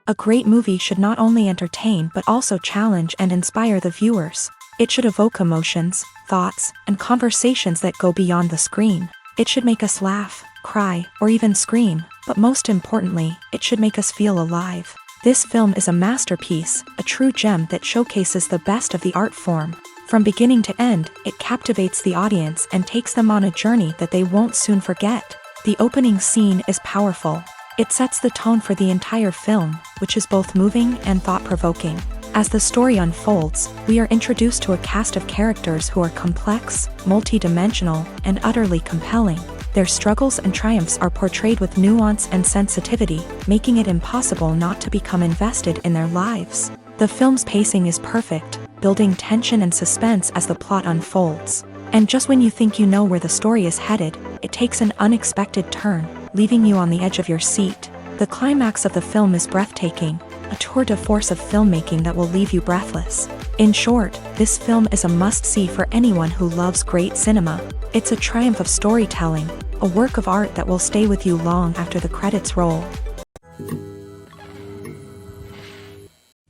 A great movie should not only entertain but also challenge and inspire the viewers. It should evoke emotions, thoughts, and conversations that go beyond the screen. It should make us laugh, cry, or even scream, but most importantly, it should make us feel alive. This film is a masterpiece, a true gem that showcases the best of the art form. From beginning to end, it captivates the audience and takes them on a journey that they won't soon forget. The opening scene is powerful. It sets the tone for the entire film, which is both moving and thought-provoking. As the story unfolds, we are introduced to a cast of characters who are complex, multi-dimensional, and utterly compelling. Their struggles and triumphs are portrayed with nuance and sensitivity, making it impossible not to become invested in their lives. The film's pacing is perfect, building tension and suspense as the plot unfolds. And just when you think you know where the story is headed, it takes an unexpected turn, leaving you on the edge of your seat. The climax of the film is breathtaking, a tour de force of filmmaking that will leave you breathless. In short, this film is a must-see for anyone who loves great cinema. It's a triumph of storytelling, a work of art that will stay with you long after the credits roll.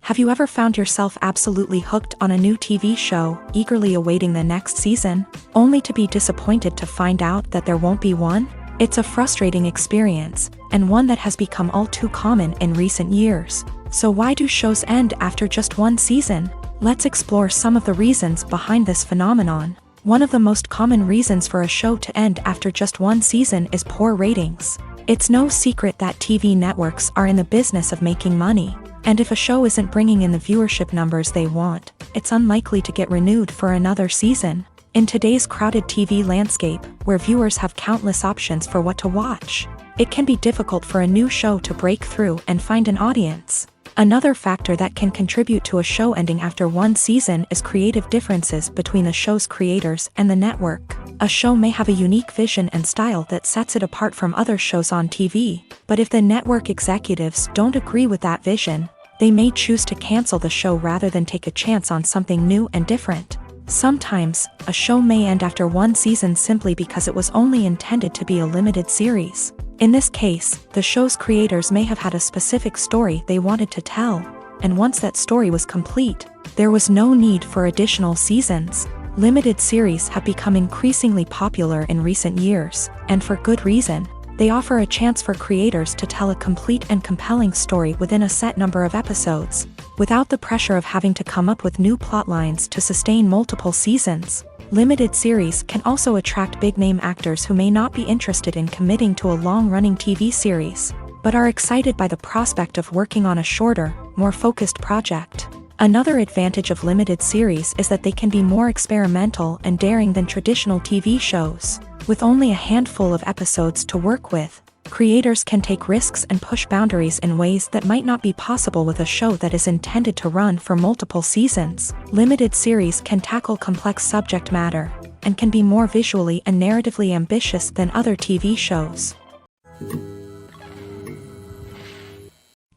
Have you ever found yourself absolutely hooked on a new TV show, eagerly awaiting the next season, only to be disappointed to find out that there won't be one? It's a frustrating experience, and one that has become all too common in recent years. So why do shows end after just one season? Let's explore some of the reasons behind this phenomenon. One of the most common reasons for a show to end after just one season is poor ratings. It's no secret that TV networks are in the business of making money, and if a show isn't bringing in the viewership numbers they want, it's unlikely to get renewed for another season. In today's crowded TV landscape, where viewers have countless options for what to watch, it can be difficult for a new show to break through and find an audience. Another factor that can contribute to a show ending after one season is creative differences between the show's creators and the network. A show may have a unique vision and style that sets it apart from other shows on TV, but if the network executives don't agree with that vision, they may choose to cancel the show rather than take a chance on something new and different. Sometimes, a show may end after one season simply because it was only intended to be a limited series. In this case, the show's creators may have had a specific story they wanted to tell, and once that story was complete, there was no need for additional seasons. Limited series have become increasingly popular in recent years, and for good reason. They offer a chance for creators to tell a complete and compelling story within a set number of episodes, without the pressure of having to come up with new plot lines to sustain multiple seasons. Limited series can also attract big-name actors who may not be interested in committing to a long-running TV series, but are excited by the prospect of working on a shorter, more focused project. Another advantage of limited series is that they can be more experimental and daring than traditional TV shows. With only a handful of episodes to work with, creators can take risks and push boundaries in ways that might not be possible with a show that is intended to run for multiple seasons. Limited series can tackle complex subject matter, and can be more visually and narratively ambitious than other TV shows.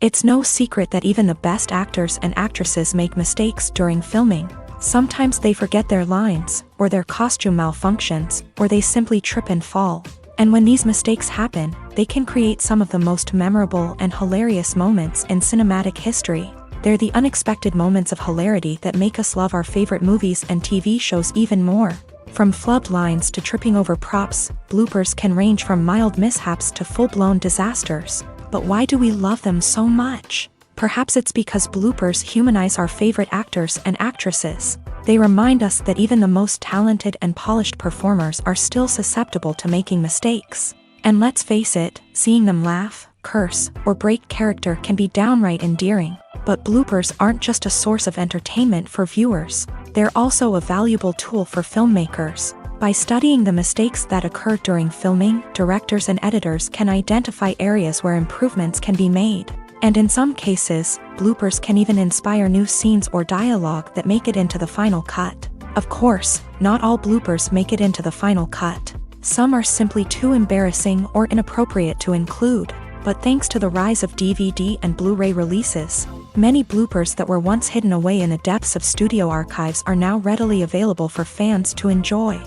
It's no secret that even the best actors and actresses make mistakes during filming. Sometimes they forget their lines, or their costume malfunctions, or they simply trip and fall. And when these mistakes happen, they can create some of the most memorable and hilarious moments in cinematic history. They're the unexpected moments of hilarity that make us love our favorite movies and TV shows even more. From flubbed lines to tripping over props, bloopers can range from mild mishaps to full-blown disasters. But why do we love them so much? Perhaps it's because bloopers humanize our favorite actors and actresses. They remind us that even the most talented and polished performers are still susceptible to making mistakes. And let's face it, seeing them laugh, curse, or break character can be downright endearing. But bloopers aren't just a source of entertainment for viewers. They're also a valuable tool for filmmakers. By studying the mistakes that occur during filming, directors and editors can identify areas where improvements can be made. And in some cases, bloopers can even inspire new scenes or dialogue that make it into the final cut. Of course, not all bloopers make it into the final cut. Some are simply too embarrassing or inappropriate to include. But thanks to the rise of DVD and Blu-ray releases, many bloopers that were once hidden away in the depths of studio archives are now readily available for fans to enjoy.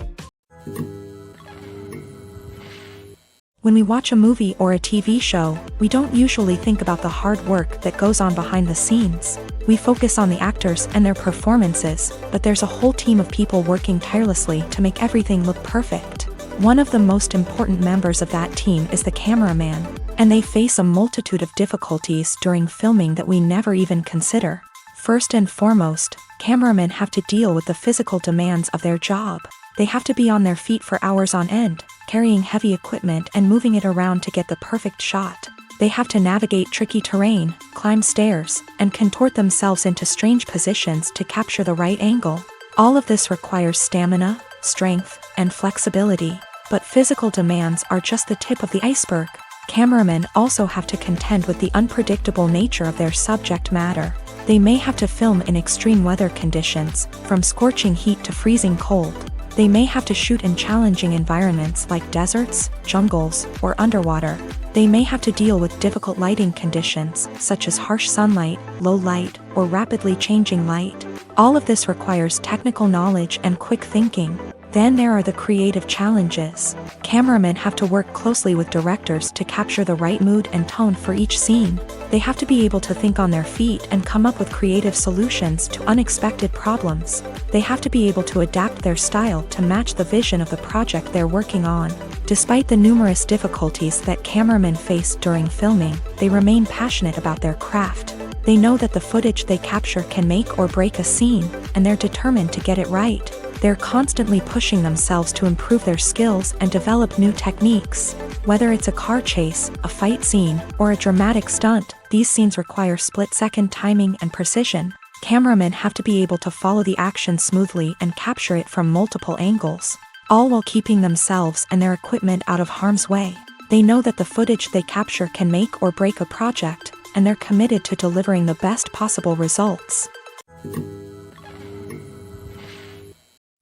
When we watch a movie or a TV show, we don't usually think about the hard work that goes on behind the scenes. We focus on the actors and their performances, but there's a whole team of people working tirelessly to make everything look perfect. One of the most important members of that team is the cameraman, and they face a multitude of difficulties during filming that we never even consider. First and foremost, cameramen have to deal with the physical demands of their job. They have to be on their feet for hours on end, carrying heavy equipment and moving it around to get the perfect shot. They have to navigate tricky terrain, climb stairs, and contort themselves into strange positions to capture the right angle. All of this requires stamina, strength, and flexibility. But physical demands are just the tip of the iceberg. Cameramen also have to contend with the unpredictable nature of their subject matter. They may have to film in extreme weather conditions, from scorching heat to freezing cold. They may have to shoot in challenging environments like deserts, jungles, or underwater. They may have to deal with difficult lighting conditions, such as harsh sunlight, low light, or rapidly changing light. All of this requires technical knowledge and quick thinking. Then there are the creative challenges. Cameramen have to work closely with directors to capture the right mood and tone for each scene. They have to be able to think on their feet and come up with creative solutions to unexpected problems. They have to be able to adapt their style to match the vision of the project they're working on. Despite the numerous difficulties that cameramen face during filming, they remain passionate about their craft. They know that the footage they capture can make or break a scene, and they're determined to get it right. They're constantly pushing themselves to improve their skills and develop new techniques. Whether it's a car chase, a fight scene, or a dramatic stunt, these scenes require split-second timing and precision. Cameramen have to be able to follow the action smoothly and capture it from multiple angles, all while keeping themselves and their equipment out of harm's way. They know that the footage they capture can make or break a project, and they're committed to delivering the best possible results.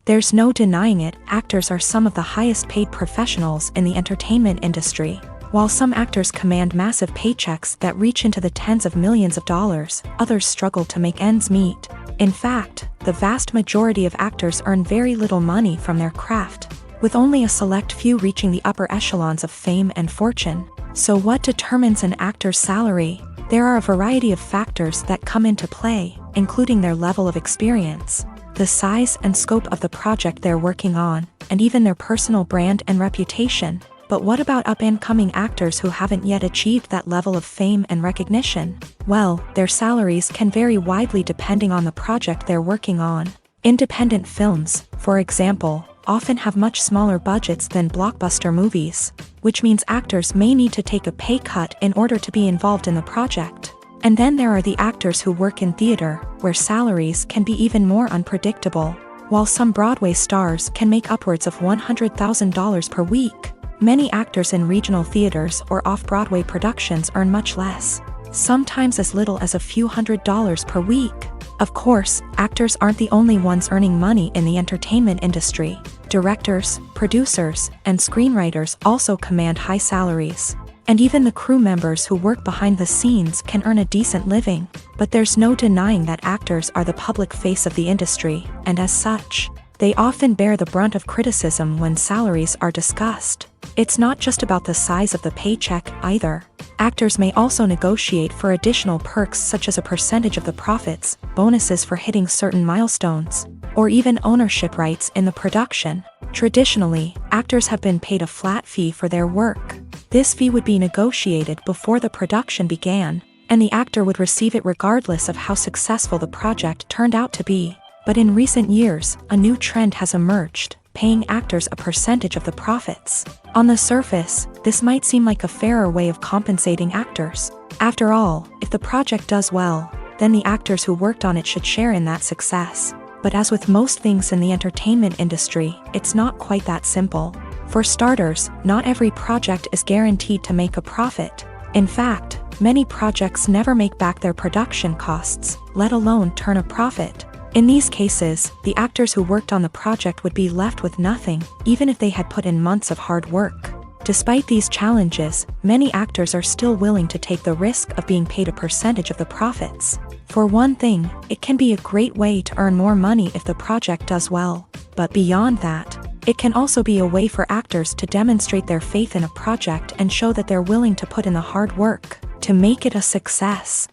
There's no denying it, actors are some of the highest paid professionals in the entertainment industry. While some actors command massive paychecks that reach into the tens of millions of dollars, others struggle to make ends meet. In fact, the vast majority of actors earn very little money from their craft, with only a select few reaching the upper echelons of fame and fortune. So what determines an actor's salary? There are a variety of factors that come into play, including their level of experience, the size and scope of the project they're working on, and even their personal brand and reputation. But what about up-and-coming actors who haven't yet achieved that level of fame and recognition? Well, their salaries can vary widely depending on the project they're working on. Independent films, for example, often have much smaller budgets than blockbuster movies, which means actors may need to take a pay cut in order to be involved in the project. And then there are the actors who work in theater, where salaries can be even more unpredictable. While some Broadway stars can make upwards of $100,000 per week, many actors in regional theaters or off-Broadway productions earn much less, sometimes as little as a few $100s per week. Of course, actors aren't the only ones earning money in the entertainment industry. Directors, producers, and screenwriters also command high salaries. And even the crew members who work behind the scenes can earn a decent living. But there's no denying that actors are the public face of the industry, and as such, they often bear the brunt of criticism when salaries are discussed. It's not just about the size of the paycheck, either. Actors may also negotiate for additional perks such as a percentage of the profits, bonuses for hitting certain milestones, or even ownership rights in the production. Traditionally, actors have been paid a flat fee for their work. This fee would be negotiated before the production began, and the actor would receive it regardless of how successful the project turned out to be. But in recent years, a new trend has emerged, paying actors a percentage of the profits. On the surface, this might seem like a fairer way of compensating actors. After all, if the project does well, then the actors who worked on it should share in that success. But as with most things in the entertainment industry, it's not quite that simple. For starters, not every project is guaranteed to make a profit. In fact, many projects never make back their production costs, let alone turn a profit. In these cases, the actors who worked on the project would be left with nothing, even if they had put in months of hard work. Despite these challenges, many actors are still willing to take the risk of being paid a percentage of the profits. For one thing, it can be a great way to earn more money if the project does well. But beyond that, It can also be a way for actors to demonstrate their faith in a project and show that they're willing to put in the hard work to make it a success.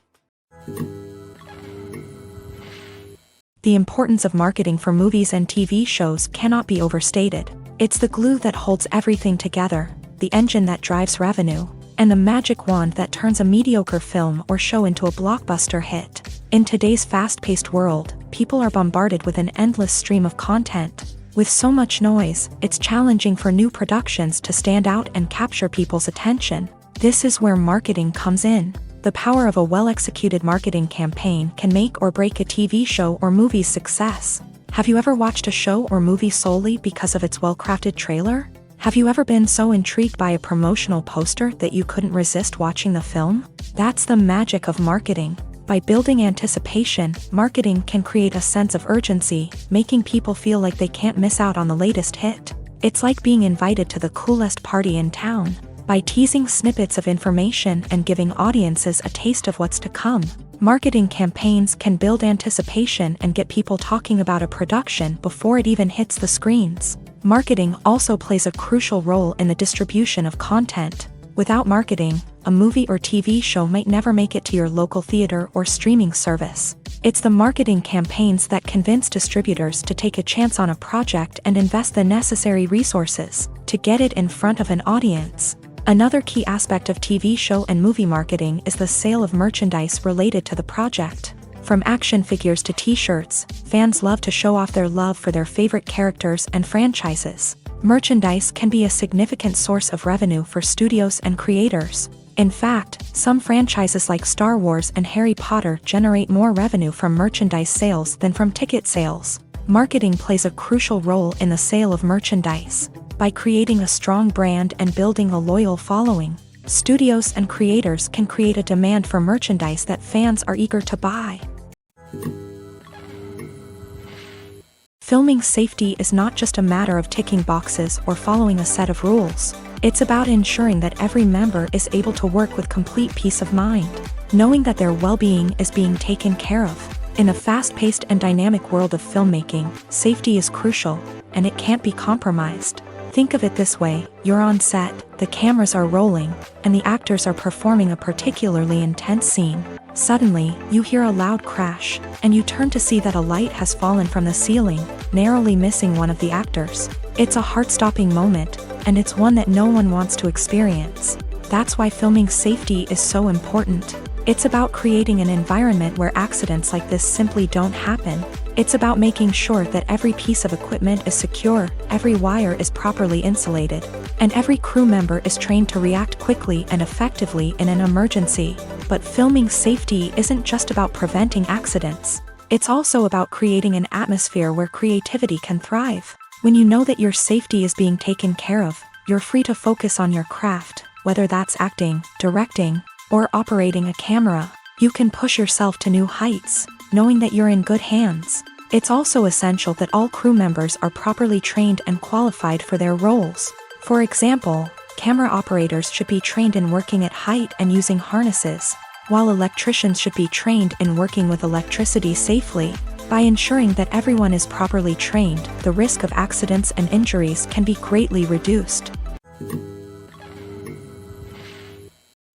The importance of marketing for movies and TV shows cannot be overstated. It's the glue that holds everything together, the engine that drives revenue, and the magic wand that turns a mediocre film or show into a blockbuster hit. In today's fast-paced world, people are bombarded with an endless stream of content. With so much noise, it's challenging for new productions to stand out and capture people's attention. This is where marketing comes in. The power of a well-executed marketing campaign can make or break a TV show or movie's success. Have you ever watched a show or movie solely because of its well-crafted trailer? Have you ever been so intrigued by a promotional poster that you couldn't resist watching the film? That's the magic of marketing. By building anticipation, marketing can create a sense of urgency, making people feel like they can't miss out on the latest hit. It's like being invited to the coolest party in town. By teasing snippets of information and giving audiences a taste of what's to come, marketing campaigns can build anticipation and get people talking about a production before it even hits the screens. Marketing also plays a crucial role in the distribution of content. Without marketing, a movie or TV show might never make it to your local theater or streaming service. It's the marketing campaigns that convince distributors to take a chance on a project and invest the necessary resources to get it in front of an audience. Another key aspect of TV show and movie marketing is the sale of merchandise related to the project. From action figures to t-shirts, fans love to show off their love for their favorite characters and franchises. Merchandise can be a significant source of revenue for studios and creators. In fact, some franchises like Star Wars and Harry Potter generate more revenue from merchandise sales than from ticket sales. Marketing plays a crucial role in the sale of merchandise. By creating a strong brand and building a loyal following, studios and creators can create a demand for merchandise that fans are eager to buy. Filming safety is not just a matter of ticking boxes or following a set of rules. It's about ensuring that every member is able to work with complete peace of mind, knowing that their well-being is being taken care of. In a fast-paced and dynamic world of filmmaking, safety is crucial, and it can't be compromised. Think of it this way: you're on set, the cameras are rolling, and the actors are performing a particularly intense scene. Suddenly, you hear a loud crash, and you turn to see that a light has fallen from the ceiling, narrowly missing one of the actors. It's a heart-stopping moment, and it's one that no one wants to experience. That's why filming safety is so important. It's about creating an environment where accidents like this simply don't happen. It's about making sure that every piece of equipment is secure, every wire is properly insulated, and every crew member is trained to react quickly and effectively in an emergency. But filming safety isn't just about preventing accidents. It's also about creating an atmosphere where creativity can thrive. When you know that your safety is being taken care of, you're free to focus on your craft, whether that's acting, directing, or operating a camera. You can push yourself to new heights, knowing that you're in good hands. It's also essential that all crew members are properly trained and qualified for their roles. For example, camera operators should be trained in working at height and using harnesses, while electricians should be trained in working with electricity safely. By ensuring that everyone is properly trained, the risk of accidents and injuries can be greatly reduced.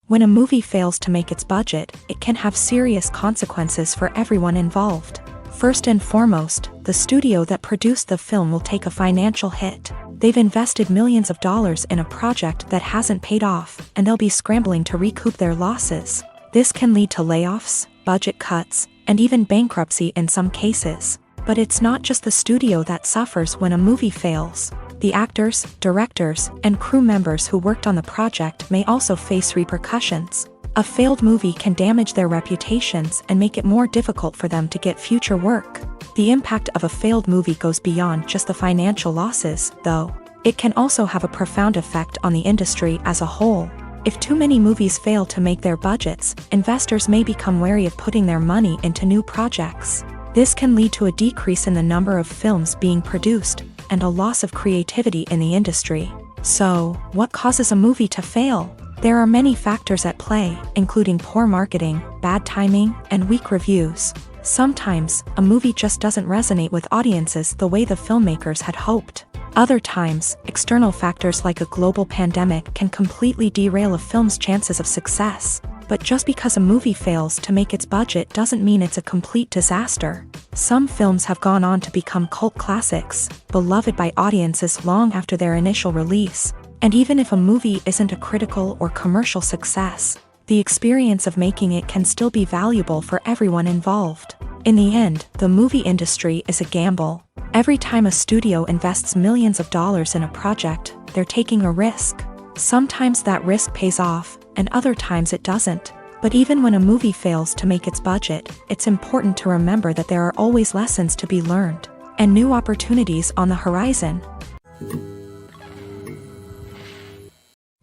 When a movie fails to make its budget, it can have serious consequences for everyone involved. First and foremost, the studio that produced the film will take a financial hit. They've invested millions of dollars in a project that hasn't paid off, and they'll be scrambling to recoup their losses. This can lead to layoffs, budget cuts, and even bankruptcy in some cases. But it's not just the studio that suffers when a movie fails. The actors, directors, and crew members who worked on the project may also face repercussions. A failed movie can damage their reputations and make it more difficult for them to get future work. The impact of a failed movie goes beyond just the financial losses, though. It can also have a profound effect on the industry as a whole. If too many movies fail to make their budgets, investors may become wary of putting their money into new projects. This can lead to a decrease in the number of films being produced, and a loss of creativity in the industry. So, what causes a movie to fail? There are many factors at play, including poor marketing, bad timing, and weak reviews. Sometimes, a movie just doesn't resonate with audiences the way the filmmakers had hoped. Other times, external factors like a global pandemic can completely derail a film's chances of success. But just because a movie fails to make its budget doesn't mean it's a complete disaster. Some films have gone on to become cult classics, beloved by audiences long after their initial release. And even if a movie isn't a critical or commercial success, the experience of making it can still be valuable for everyone involved. In the end, the movie industry is a gamble. Every time a studio invests millions of dollars in a project, they're taking a risk. Sometimes that risk pays off, and other times it doesn't. But even when a movie fails to make its budget, it's important to remember that there are always lessons to be learned, and new opportunities on the horizon.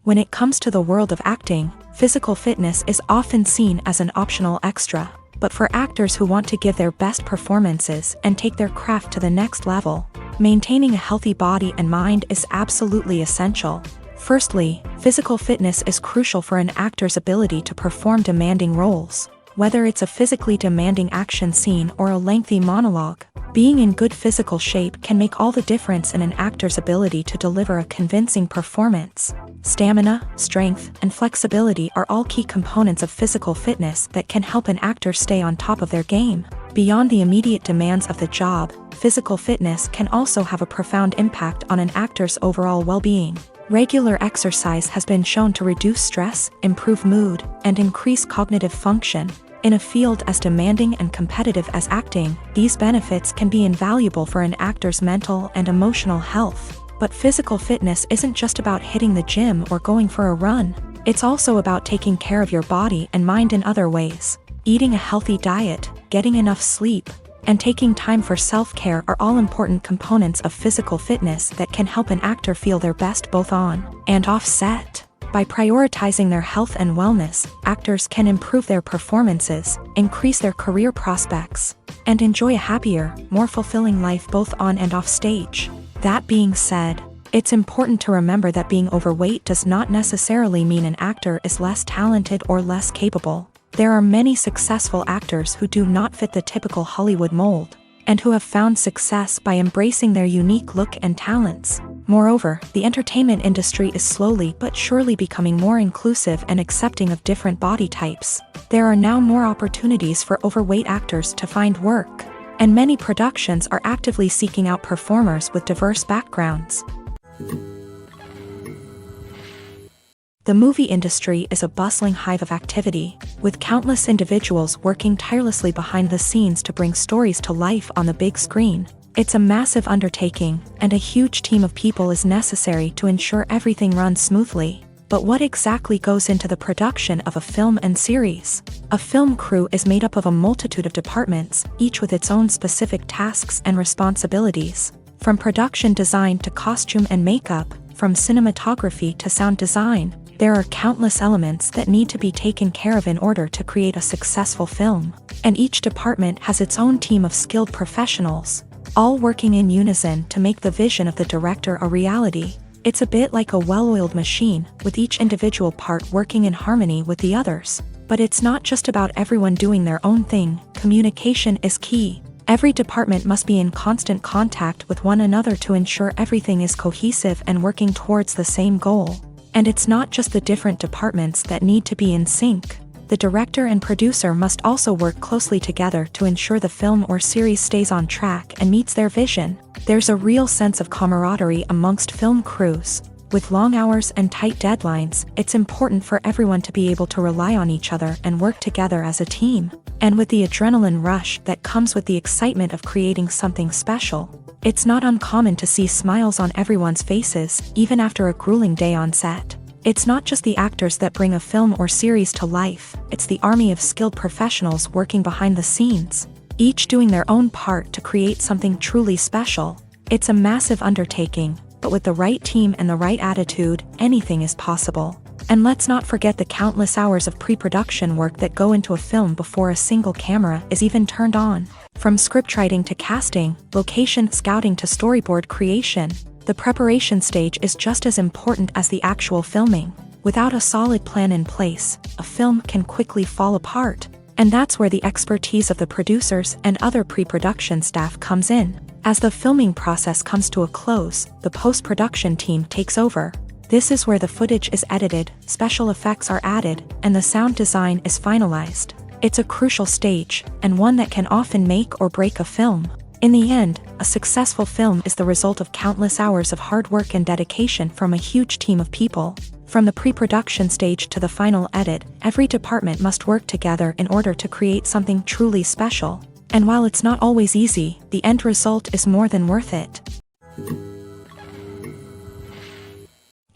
When it comes to the world of acting, physical fitness is often seen as an optional extra. But for actors who want to give their best performances and take their craft to the next level, maintaining a healthy body and mind is absolutely essential. Firstly, physical fitness is crucial for an actor's ability to perform demanding roles. Whether it's a physically demanding action scene or a lengthy monologue, being in good physical shape can make all the difference in an actor's ability to deliver a convincing performance. Stamina, strength, and flexibility are all key components of physical fitness that can help an actor stay on top of their game. Beyond the immediate demands of the job, physical fitness can also have a profound impact on an actor's overall well-being. Regular exercise has been shown to reduce stress, improve mood, and increase cognitive function. In a field as demanding and competitive as acting, these benefits can be invaluable for an actor's mental and emotional health. But physical fitness isn't just about hitting the gym or going for a run. It's also about taking care of your body and mind in other ways. Eating a healthy diet, getting enough sleep, and taking time for self-care are all important components of physical fitness that can help an actor feel their best both on and off set. By prioritizing their health and wellness, actors can improve their performances, increase their career prospects, and enjoy a happier, more fulfilling life both on and off stage. That being said, it's important to remember that being overweight does not necessarily mean an actor is less talented or less capable. There are many successful actors who do not fit the typical Hollywood mold, and who have found success by embracing their unique look and talents. Moreover, the entertainment industry is slowly but surely becoming more inclusive and accepting of different body types. There are now more opportunities for overweight actors to find work, and many productions are actively seeking out performers with diverse backgrounds. The movie industry is a bustling hive of activity, with countless individuals working tirelessly behind the scenes to bring stories to life on the big screen. It's a massive undertaking, and a huge team of people is necessary to ensure everything runs smoothly. But what exactly goes into the production of a film and series? A film crew is made up of a multitude of departments, each with its own specific tasks and responsibilities. From production design to costume and makeup, from cinematography to sound design, there are countless elements that need to be taken care of in order to create a successful film. And each department has its own team of skilled professionals, all working in unison to make the vision of the director a reality. It's a bit like a well-oiled machine, with each individual part working in harmony with the others. But it's not just about everyone doing their own thing. Communication is key. Every department must be in constant contact with one another to ensure everything is cohesive and working towards the same goal. And it's not just the different departments that need to be in sync. The director and producer must also work closely together to ensure the film or series stays on track and meets their vision. There's a real sense of camaraderie amongst film crews. With long hours and tight deadlines, it's important for everyone to be able to rely on each other and work together as a team. And with the adrenaline rush that comes with the excitement of creating something special, it's not uncommon to see smiles on everyone's faces, even after a grueling day on set. It's not just the actors that bring a film or series to life, it's the army of skilled professionals working behind the scenes, each doing their own part to create something truly special. It's a massive undertaking, but with the right team and the right attitude, anything is possible. And let's not forget the countless hours of pre-production work that go into a film before a single camera is even turned on. From scriptwriting to casting, location scouting to storyboard creation, the preparation stage is just as important as the actual filming. Without a solid plan in place, a film can quickly fall apart. And that's where the expertise of the producers and other pre-production staff comes in. As the filming process comes to a close, the post-production team takes over. This is where the footage is edited, special effects are added, and the sound design is finalized. It's a crucial stage, and one that can often make or break a film. In the end, a successful film is the result of countless hours of hard work and dedication from a huge team of people. From the pre-production stage to the final edit, every department must work together in order to create something truly special. And while it's not always easy, the end result is more than worth it.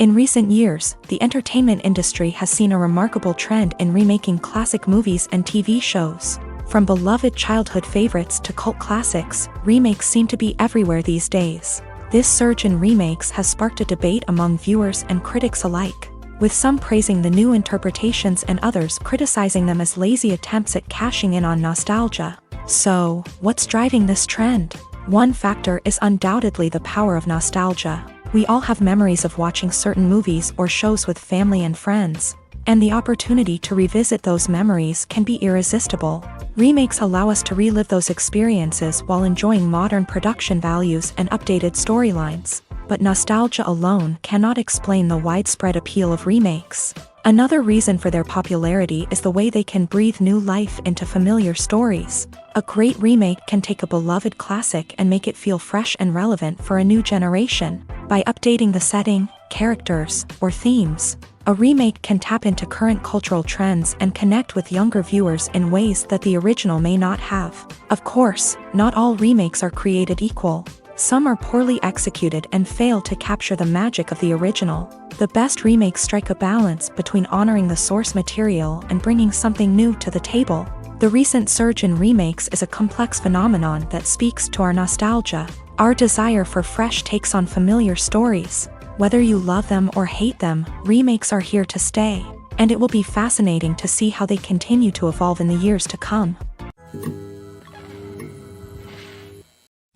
In recent years, the entertainment industry has seen a remarkable trend in remaking classic movies and TV shows. From beloved childhood favorites to cult classics, remakes seem to be everywhere these days. This surge in remakes has sparked a debate among viewers and critics alike, with some praising the new interpretations and others criticizing them as lazy attempts at cashing in on nostalgia. So, what's driving this trend? One factor is undoubtedly the power of nostalgia. We all have memories of watching certain movies or shows with family and friends, and the opportunity to revisit those memories can be irresistible. Remakes allow us to relive those experiences while enjoying modern production values and updated storylines, but nostalgia alone cannot explain the widespread appeal of remakes. Another reason for their popularity is the way they can breathe new life into familiar stories. A great remake can take a beloved classic and make it feel fresh and relevant for a new generation. By updating the setting, characters, or themes, a remake can tap into current cultural trends and connect with younger viewers in ways that the original may not have. Of course, not all remakes are created equal. Some are poorly executed and fail to capture the magic of the original. The best remakes strike a balance between honoring the source material and bringing something new to the table. The recent surge in remakes is a complex phenomenon that speaks to our nostalgia, our desire for fresh takes on familiar stories. Whether you love them or hate them, remakes are here to stay, and it will be fascinating to see how they continue to evolve in the years to come.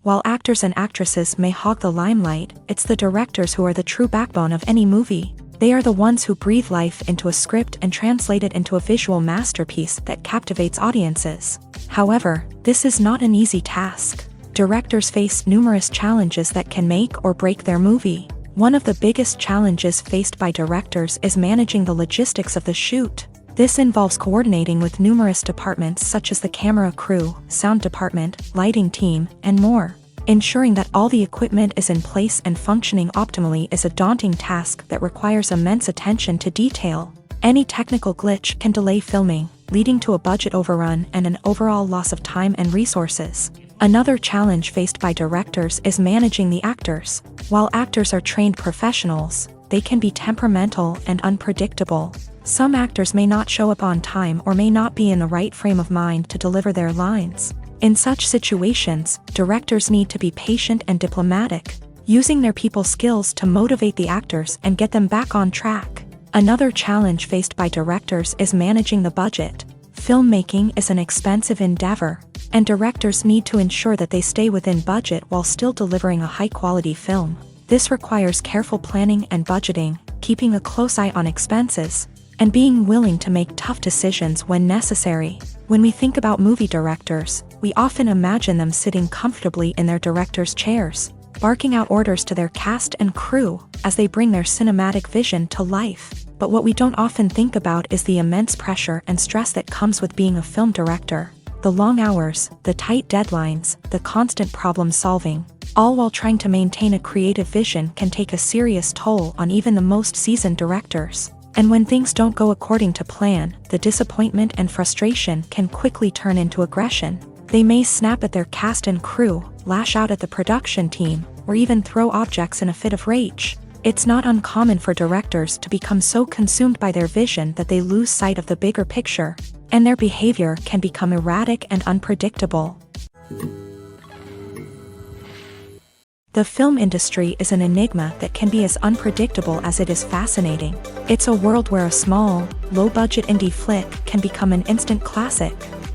While actors and actresses may hog the limelight, it's the directors who are the true backbone of any movie. They are the ones who breathe life into a script and translate it into a visual masterpiece that captivates audiences. However, this is not an easy task. Directors face numerous challenges that can make or break their movie. One of the biggest challenges faced by directors is managing the logistics of the shoot. This involves coordinating with numerous departments such as the camera crew, sound department, lighting team, and more. Ensuring that all the equipment is in place and functioning optimally is a daunting task that requires immense attention to detail. Any technical glitch can delay filming, leading to a budget overrun and an overall loss of time and resources. Another challenge faced by directors is managing the actors. While actors are trained professionals, they can be temperamental and unpredictable. Some actors may not show up on time or may not be in the right frame of mind to deliver their lines. In such situations, directors need to be patient and diplomatic, using their people skills to motivate the actors and get them back on track. Another challenge faced by directors is managing the budget. Filmmaking is an expensive endeavor, and directors need to ensure that they stay within budget while still delivering a high-quality film. This requires careful planning and budgeting, keeping a close eye on expenses, and being willing to make tough decisions when necessary. When we think about movie directors, we often imagine them sitting comfortably in their director's chairs, barking out orders to their cast and crew as they bring their cinematic vision to life. But what we don't often think about is the immense pressure and stress that comes with being a film director. The long hours, the tight deadlines, the constant problem solving, all while trying to maintain a creative vision can take a serious toll on even the most seasoned directors. And when things don't go according to plan, the disappointment and frustration can quickly turn into aggression. They may snap at their cast and crew, lash out at the production team, or even throw objects in a fit of rage. It's not uncommon for directors to become so consumed by their vision that they lose sight of the bigger picture, and their behavior can become erratic and unpredictable. The film industry is an enigma that can be as unpredictable as it is fascinating. It's a world where a small, low-budget indie flick can become an instant classic,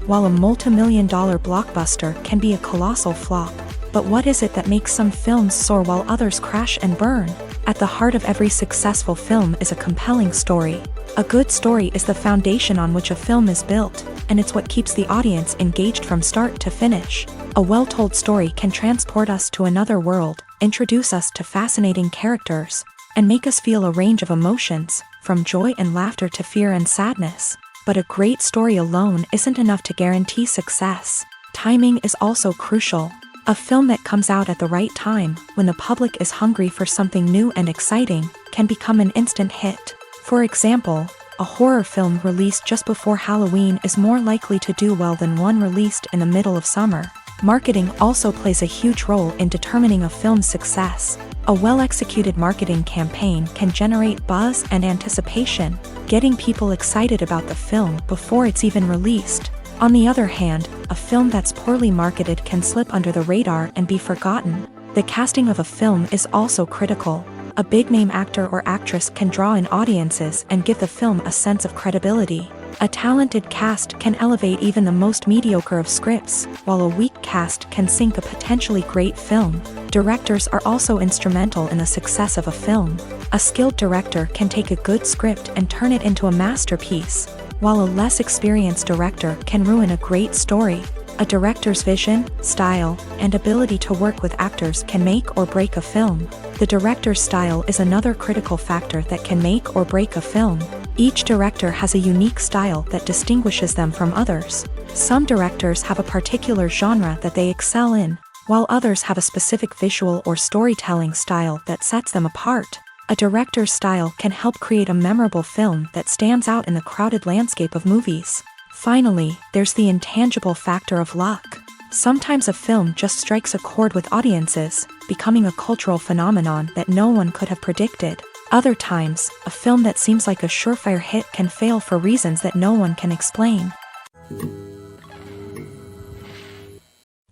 while a multi-million-dollar blockbuster can be a colossal flop. But what is it that makes some films soar while others crash and burn? At the heart of every successful film is a compelling story. A good story is the foundation on which a film is built, and it's what keeps the audience engaged from start to finish. A well-told story can transport us to another world, introduce us to fascinating characters, and make us feel a range of emotions, from joy and laughter to fear and sadness. But a great story alone isn't enough to guarantee success. Timing is also crucial. A film that comes out at the right time, when the public is hungry for something new and exciting, can become an instant hit. For example, a horror film released just before Halloween is more likely to do well than one released in the middle of summer. Marketing also plays a huge role in determining a film's success. A well-executed marketing campaign can generate buzz and anticipation, getting people excited about the film before it's even released. On the other hand, a film that's poorly marketed can slip under the radar and be forgotten. The casting of a film is also critical. A big-name actor or actress can draw in audiences and give the film a sense of credibility. A talented cast can elevate even the most mediocre of scripts, while a weak cast can sink a potentially great film. Directors are also instrumental in the success of a film. A skilled director can take a good script and turn it into a masterpiece, while a less experienced director can ruin a great story. A director's vision, style, and ability to work with actors can make or break a film. The director's style is another critical factor that can make or break a film. Each director has a unique style that distinguishes them from others. Some directors have a particular genre that they excel in, while others have a specific visual or storytelling style that sets them apart. A director's style can help create a memorable film that stands out in the crowded landscape of movies. Finally, there's the intangible factor of luck. Sometimes a film just strikes a chord with audiences, becoming a cultural phenomenon that no one could have predicted. Other times, a film that seems like a surefire hit can fail for reasons that no one can explain.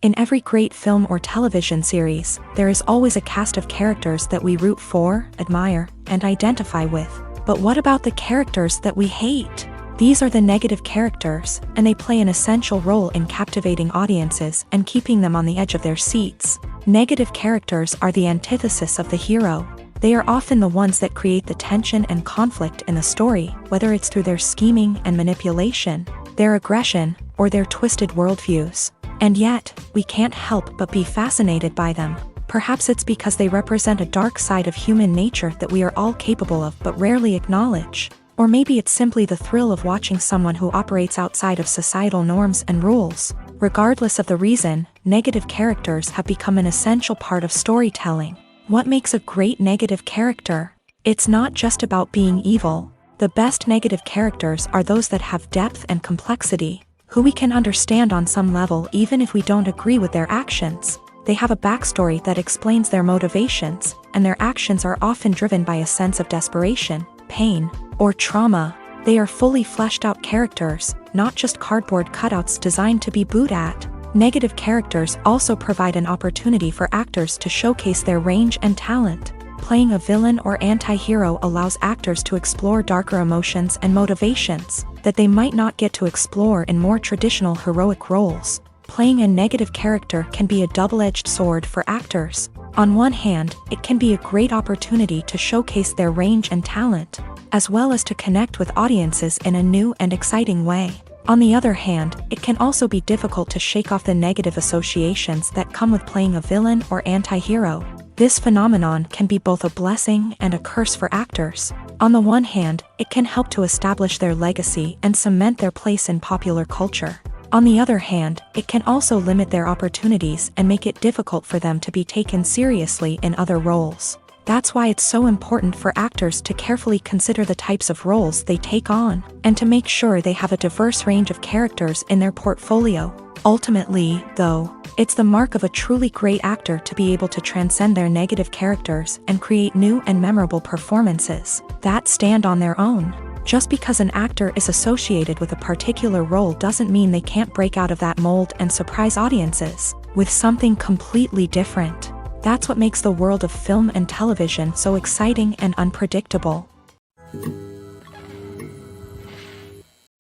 In every great film or television series, there is always a cast of characters that we root for, admire, and identify with. But what about the characters that we hate? These are the negative characters, and they play an essential role in captivating audiences and keeping them on the edge of their seats. Negative characters are the antithesis of the hero. They are often the ones that create the tension and conflict in the story, whether it's through their scheming and manipulation, their aggression, or their twisted worldviews. And yet, we can't help but be fascinated by them. Perhaps it's because they represent a dark side of human nature that we are all capable of but rarely acknowledge. Or maybe it's simply the thrill of watching someone who operates outside of societal norms and rules. Regardless of the reason, negative characters have become an essential part of storytelling. What makes a great negative character? It's not just about being evil. The best negative characters are those that have depth and complexity, who we can understand on some level even if we don't agree with their actions. They have a backstory that explains their motivations, and their actions are often driven by a sense of desperation, pain, or trauma. They are fully fleshed out characters, not just cardboard cutouts designed to be booed at. Negative characters also provide an opportunity for actors to showcase their range and talent. Playing a villain or anti-hero allows actors to explore darker emotions and motivations that they might not get to explore in more traditional heroic roles. Playing a negative character can be a double-edged sword for actors. On one hand, it can be a great opportunity to showcase their range and talent, as well as to connect with audiences in a new and exciting way. On the other hand, it can also be difficult to shake off the negative associations that come with playing a villain or anti-hero. This phenomenon can be both a blessing and a curse for actors. On the one hand, it can help to establish their legacy and cement their place in popular culture. On the other hand, it can also limit their opportunities and make it difficult for them to be taken seriously in other roles. That's why it's so important for actors to carefully consider the types of roles they take on, and to make sure they have a diverse range of characters in their portfolio. Ultimately, though, it's the mark of a truly great actor to be able to transcend their negative characters and create new and memorable performances that stand on their own. Just because an actor is associated with a particular role doesn't mean they can't break out of that mold and surprise audiences with something completely different. That's what makes the world of film and television so exciting and unpredictable.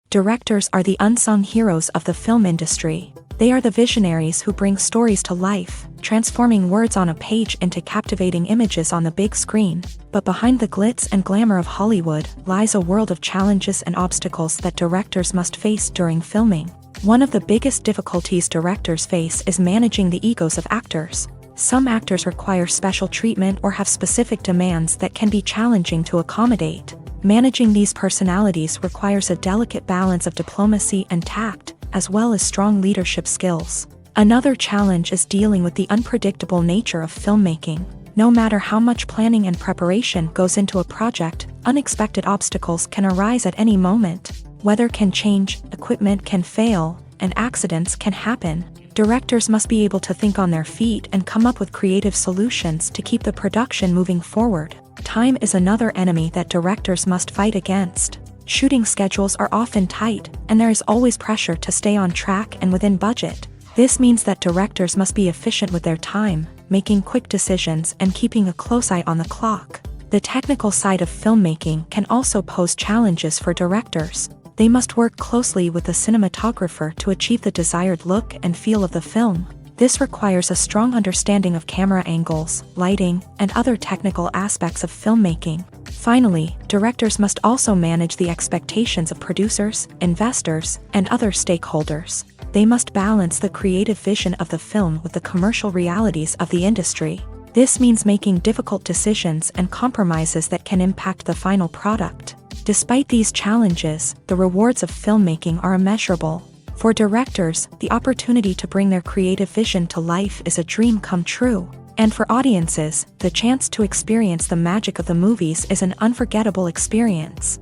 Directors are the unsung heroes of the film industry. They are the visionaries who bring stories to life, transforming words on a page into captivating images on the big screen. But behind the glitz and glamour of Hollywood lies a world of challenges and obstacles that directors must face during filming. One of the biggest difficulties directors face is managing the egos of actors. Some actors require special treatment or have specific demands that can be challenging to accommodate. Managing these personalities requires a delicate balance of diplomacy and tact, as well as strong leadership skills. Another challenge is dealing with the unpredictable nature of filmmaking. No matter how much planning and preparation goes into a project, unexpected obstacles can arise at any moment. Weather can change, equipment can fail, and accidents can happen. Directors must be able to think on their feet and come up with creative solutions to keep the production moving forward. Time is another enemy that directors must fight against. Shooting schedules are often tight, and there is always pressure to stay on track and within budget. This means that directors must be efficient with their time, making quick decisions and keeping a close eye on the clock. The technical side of filmmaking can also pose challenges for directors. They must work closely with the cinematographer to achieve the desired look and feel of the film. This requires a strong understanding of camera angles, lighting, and other technical aspects of filmmaking. Finally, directors must also manage the expectations of producers, investors, and other stakeholders. They must balance the creative vision of the film with the commercial realities of the industry. This means making difficult decisions and compromises that can impact the final product. Despite these challenges, the rewards of filmmaking are immeasurable. For directors, the opportunity to bring their creative vision to life is a dream come true. And for audiences, the chance to experience the magic of the movies is an unforgettable experience.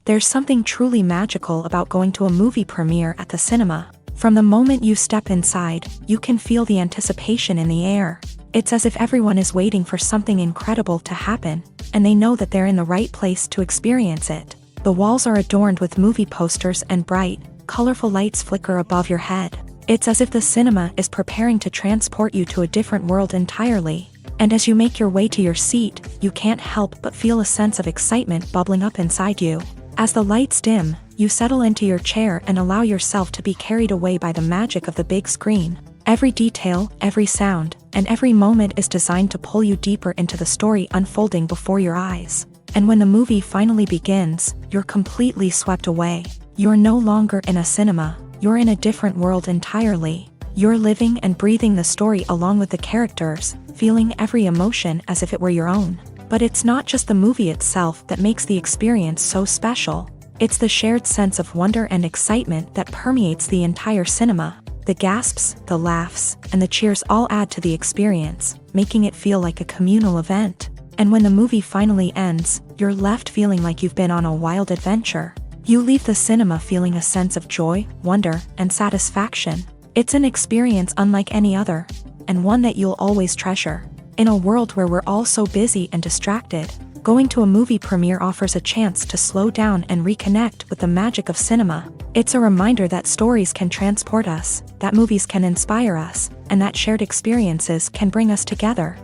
There's something truly magical about going to a movie premiere at the cinema. From the moment you step inside, you can feel the anticipation in the air. It's as if everyone is waiting for something incredible to happen, and they know that they're in the right place to experience it. The walls are adorned with movie posters and bright, colorful lights flicker above your head. It's as if the cinema is preparing to transport you to a different world entirely. And as you make your way to your seat, you can't help but feel a sense of excitement bubbling up inside you. As the lights dim, you settle into your chair and allow yourself to be carried away by the magic of the big screen. Every detail, every sound, and every moment is designed to pull you deeper into the story unfolding before your eyes. And when the movie finally begins, you're completely swept away. You're no longer in a cinema, you're in a different world entirely. You're living and breathing the story along with the characters, feeling every emotion as if it were your own. But it's not just the movie itself that makes the experience so special. It's the shared sense of wonder and excitement that permeates the entire cinema. The gasps, the laughs, and the cheers all add to the experience, making it feel like a communal event. And when the movie finally ends, you're left feeling like you've been on a wild adventure. You leave the cinema feeling a sense of joy, wonder, and satisfaction. It's an experience unlike any other, and one that you'll always treasure. In a world where we're all so busy and distracted, going to a movie premiere offers a chance to slow down and reconnect with the magic of cinema. It's a reminder that stories can transport us, that movies can inspire us, and that shared experiences can bring us together.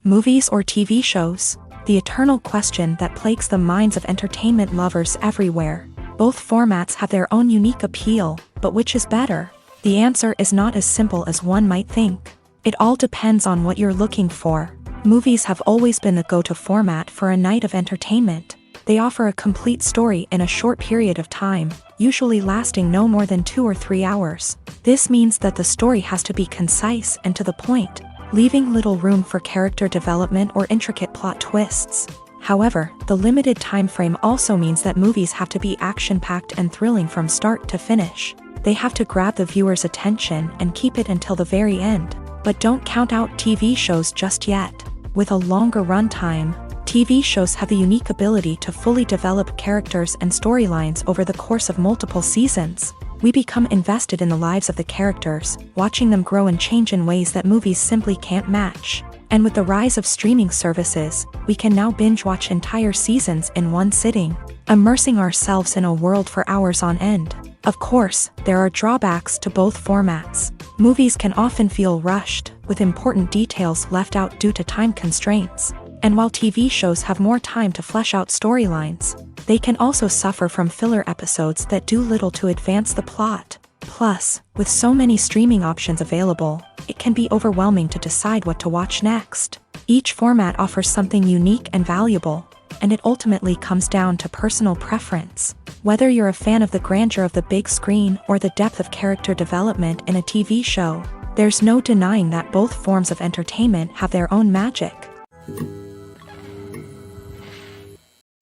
Movies or TV shows? The eternal question that plagues the minds of entertainment lovers everywhere. Both formats have their own unique appeal, but which is better? The answer is not as simple as one might think. It all depends on what you're looking for. Movies have always been the go-to format for a night of entertainment. They offer a complete story in a short period of time, usually lasting no more than 2 or 3 hours. This means that the story has to be concise and to the point, leaving little room for character development or intricate plot twists. However, the limited time frame also means that movies have to be action-packed and thrilling from start to finish. They have to grab the viewer's attention and keep it until the very end. But don't count out TV shows just yet. With a longer runtime, TV shows have the unique ability to fully develop characters and storylines over the course of multiple seasons. We become invested in the lives of the characters, watching them grow and change in ways that movies simply can't match. And with the rise of streaming services, we can now binge-watch entire seasons in one sitting, immersing ourselves in a world for hours on end. Of course, there are drawbacks to both formats. Movies can often feel rushed, with important details left out due to time constraints. And while TV shows have more time to flesh out storylines, they can also suffer from filler episodes that do little to advance the plot. Plus, with so many streaming options available, it can be overwhelming to decide what to watch next. Each format offers something unique and valuable. and it ultimately comes down to personal preference. Whether you're a fan of the grandeur of the big screen or the depth of character development in a TV show, there's no denying that both forms of entertainment have their own magic.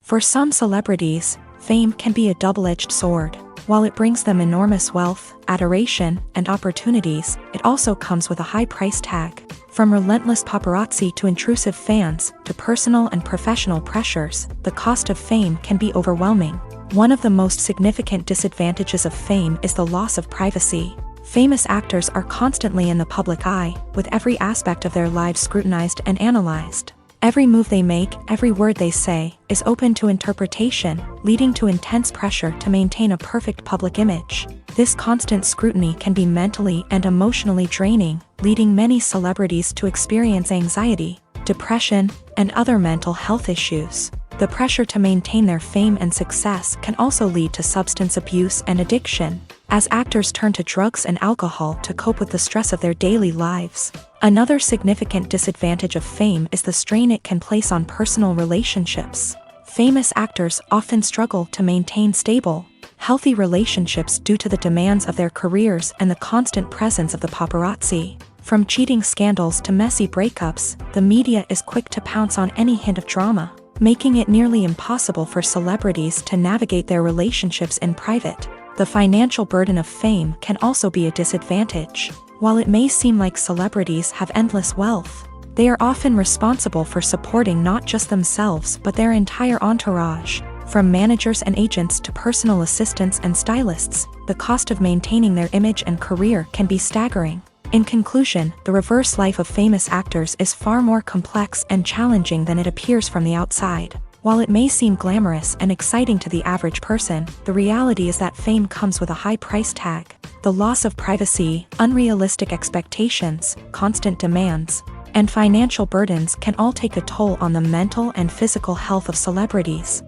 For some celebrities, fame can be a double-edged sword. While it brings them enormous wealth, adoration, and opportunities, it also comes with a high price tag. From relentless paparazzi to intrusive fans, to personal and professional pressures, the cost of fame can be overwhelming. One of the most significant disadvantages of fame is the loss of privacy. Famous actors are constantly in the public eye, with every aspect of their lives scrutinized and analyzed. Every move they make, every word they say, is open to interpretation, leading to intense pressure to maintain a perfect public image. This constant scrutiny can be mentally and emotionally draining, leading many celebrities to experience anxiety, depression, and other mental health issues. The pressure to maintain their fame and success can also lead to substance abuse and addiction, as actors turn to drugs and alcohol to cope with the stress of their daily lives. Another significant disadvantage of fame is the strain it can place on personal relationships. Famous actors often struggle to maintain stable, healthy relationships due to the demands of their careers and the constant presence of the paparazzi. From cheating scandals to messy breakups, the media is quick to pounce on any hint of drama, making it nearly impossible for celebrities to navigate their relationships in private. The financial burden of fame can also be a disadvantage. While it may seem like celebrities have endless wealth, they are often responsible for supporting not just themselves but their entire entourage. From managers and agents to personal assistants and stylists, the cost of maintaining their image and career can be staggering. In conclusion, the reverse life of famous actors is far more complex and challenging than it appears from the outside. While it may seem glamorous and exciting to the average person, the reality is that fame comes with a high price tag. The loss of privacy, unrealistic expectations, constant demands, and financial burdens can all take a toll on the mental and physical health of celebrities.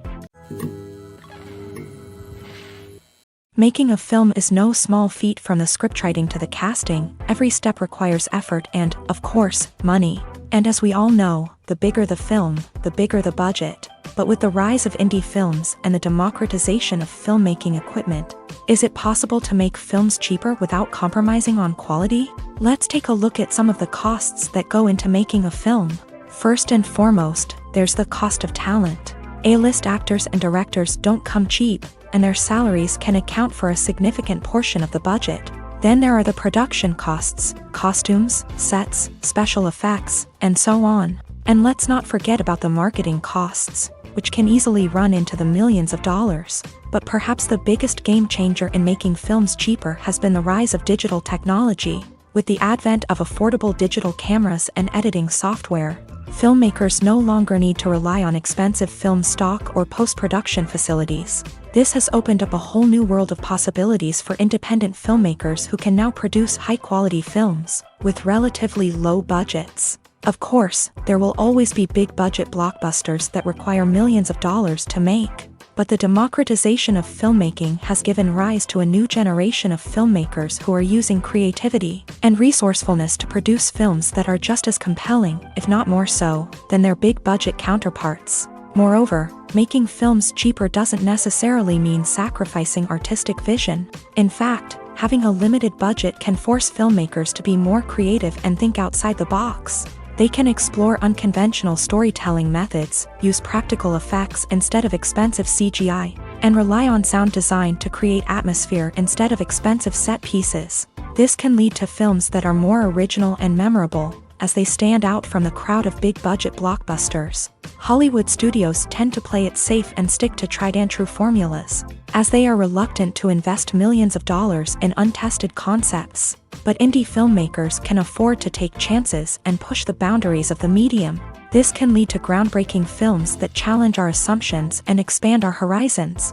Making a film is no small feat. From the scriptwriting to the casting, every step requires effort and, of course, money. And as we all know, the bigger the film, the bigger the budget. But with the rise of indie films and the democratization of filmmaking equipment, is it possible to make films cheaper without compromising on quality? Let's take a look at some of the costs that go into making a film. First and foremost, there's the cost of talent. A-list actors and directors don't come cheap, and their salaries can account for a significant portion of the budget. Then there are the production costs, costumes, sets, special effects, and so on. And let's not forget about the marketing costs, which can easily run into the millions of dollars. But perhaps the biggest game changer in making films cheaper has been the rise of digital technology. With the advent of affordable digital cameras and editing software, filmmakers no longer need to rely on expensive film stock or post-production facilities. This has opened up a whole new world of possibilities for independent filmmakers who can now produce high-quality films with relatively low budgets. Of course, there will always be big-budget blockbusters that require millions of dollars to make. But the democratization of filmmaking has given rise to a new generation of filmmakers who are using creativity and resourcefulness to produce films that are just as compelling, if not more so, than their big-budget counterparts. Moreover, making films cheaper doesn't necessarily mean sacrificing artistic vision. In fact, having a limited budget can force filmmakers to be more creative and think outside the box. They can explore unconventional storytelling methods, use practical effects instead of expensive CGI, and rely on sound design to create atmosphere instead of expensive set pieces. This can lead to films that are more original and memorable, as they stand out from the crowd of big-budget blockbusters. Hollywood studios tend to play it safe and stick to tried-and-true formulas, as they are reluctant to invest millions of dollars in untested concepts. But indie filmmakers can afford to take chances and push the boundaries of the medium. This can lead to groundbreaking films that challenge our assumptions and expand our horizons.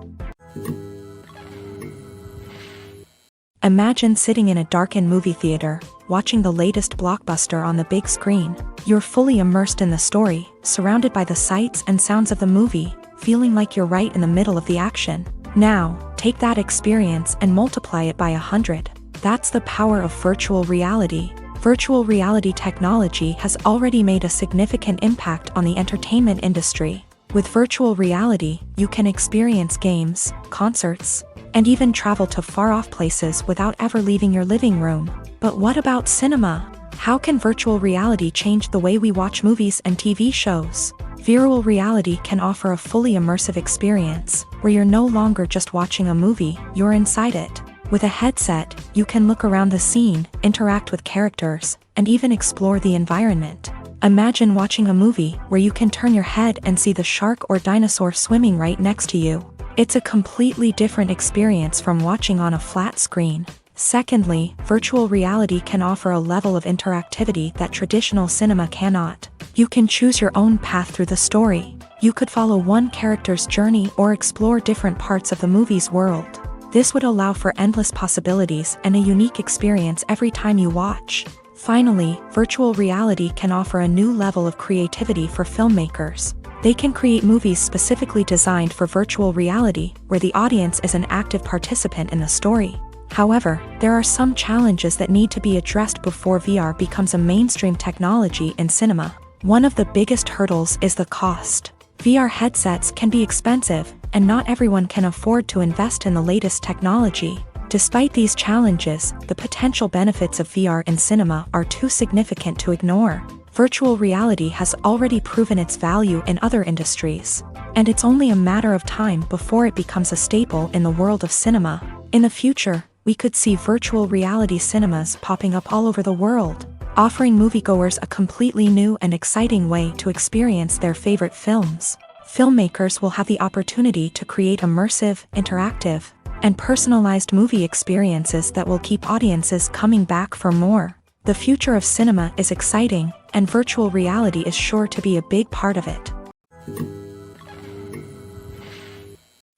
Imagine sitting in a darkened movie theater, watching the latest blockbuster on the big screen. You're fully immersed in the story, surrounded by the sights and sounds of the movie, feeling like you're right in the middle of the action. Now, take that experience and multiply it by 100. That's the power of virtual reality. Virtual reality technology has already made a significant impact on the entertainment industry. With virtual reality, you can experience games, concerts, and even travel to far-off places without ever leaving your living room. But what about cinema? How can virtual reality change the way we watch movies and TV shows? Virtual reality can offer a fully immersive experience, where you're no longer just watching a movie, you're inside it. With a headset, you can look around the scene, interact with characters, and even explore the environment. Imagine watching a movie where you can turn your head and see the shark or dinosaur swimming right next to you. It's a completely different experience from watching on a flat screen. Secondly, virtual reality can offer a level of interactivity that traditional cinema cannot. You can choose your own path through the story. You could follow one character's journey or explore different parts of the movie's world. This would allow for endless possibilities and a unique experience every time you watch. Finally, virtual reality can offer a new level of creativity for filmmakers. They can create movies specifically designed for virtual reality, where the audience is an active participant in the story. However, there are some challenges that need to be addressed before VR becomes a mainstream technology in cinema. One of the biggest hurdles is the cost. VR headsets can be expensive, and not everyone can afford to invest in the latest technology. Despite these challenges, the potential benefits of VR in cinema are too significant to ignore. Virtual reality has already proven its value in other industries, and it's only a matter of time before it becomes a staple in the world of cinema. In the future, we could see virtual reality cinemas popping up all over the world, offering moviegoers a completely new and exciting way to experience their favorite films. Filmmakers will have the opportunity to create immersive, interactive, and personalized movie experiences that will keep audiences coming back for more. The future of cinema is exciting, and virtual reality is sure to be a big part of it.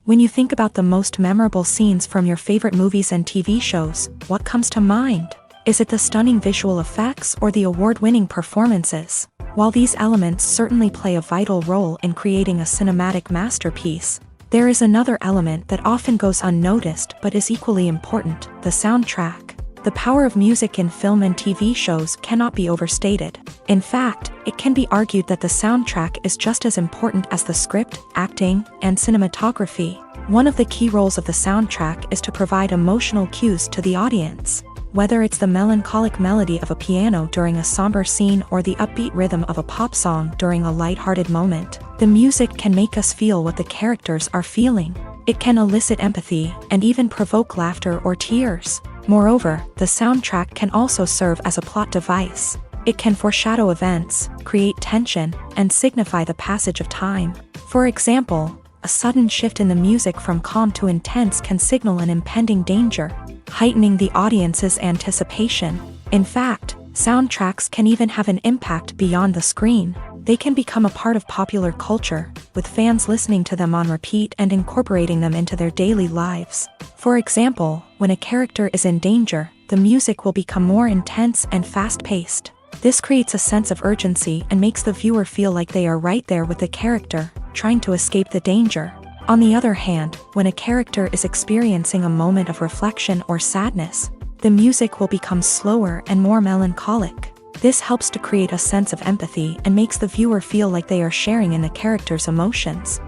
When you think about the most memorable scenes from your favorite movies and TV shows, what comes to mind? Is it the stunning visual effects or the award-winning performances? While these elements certainly play a vital role in creating a cinematic masterpiece, there is another element that often goes unnoticed but is equally important: the soundtrack. The power of music in film and TV shows cannot be overstated. In fact, it can be argued that the soundtrack is just as important as the script, acting, and cinematography. One of the key roles of the soundtrack is to provide emotional cues to the audience. Whether it's the melancholic melody of a piano during a somber scene or the upbeat rhythm of a pop song during a lighthearted moment, the music can make us feel what the characters are feeling. It can elicit empathy and even provoke laughter or tears. Moreover, the soundtrack can also serve as a plot device. It can foreshadow events, create tension, and signify the passage of time. For example, a sudden shift in the music from calm to intense can signal an impending danger, heightening the audience's anticipation. In fact, soundtracks can even have an impact beyond the screen. They can become a part of popular culture, with fans listening to them on repeat and incorporating them into their daily lives. For example, when a character is in danger, the music will become more intense and fast-paced. This creates a sense of urgency and makes the viewer feel like they are right there with the character, trying to escape the danger. On the other hand, when a character is experiencing a moment of reflection or sadness, the music will become slower and more melancholic. This helps to create a sense of empathy and makes the viewer feel like they are sharing in the character's emotions.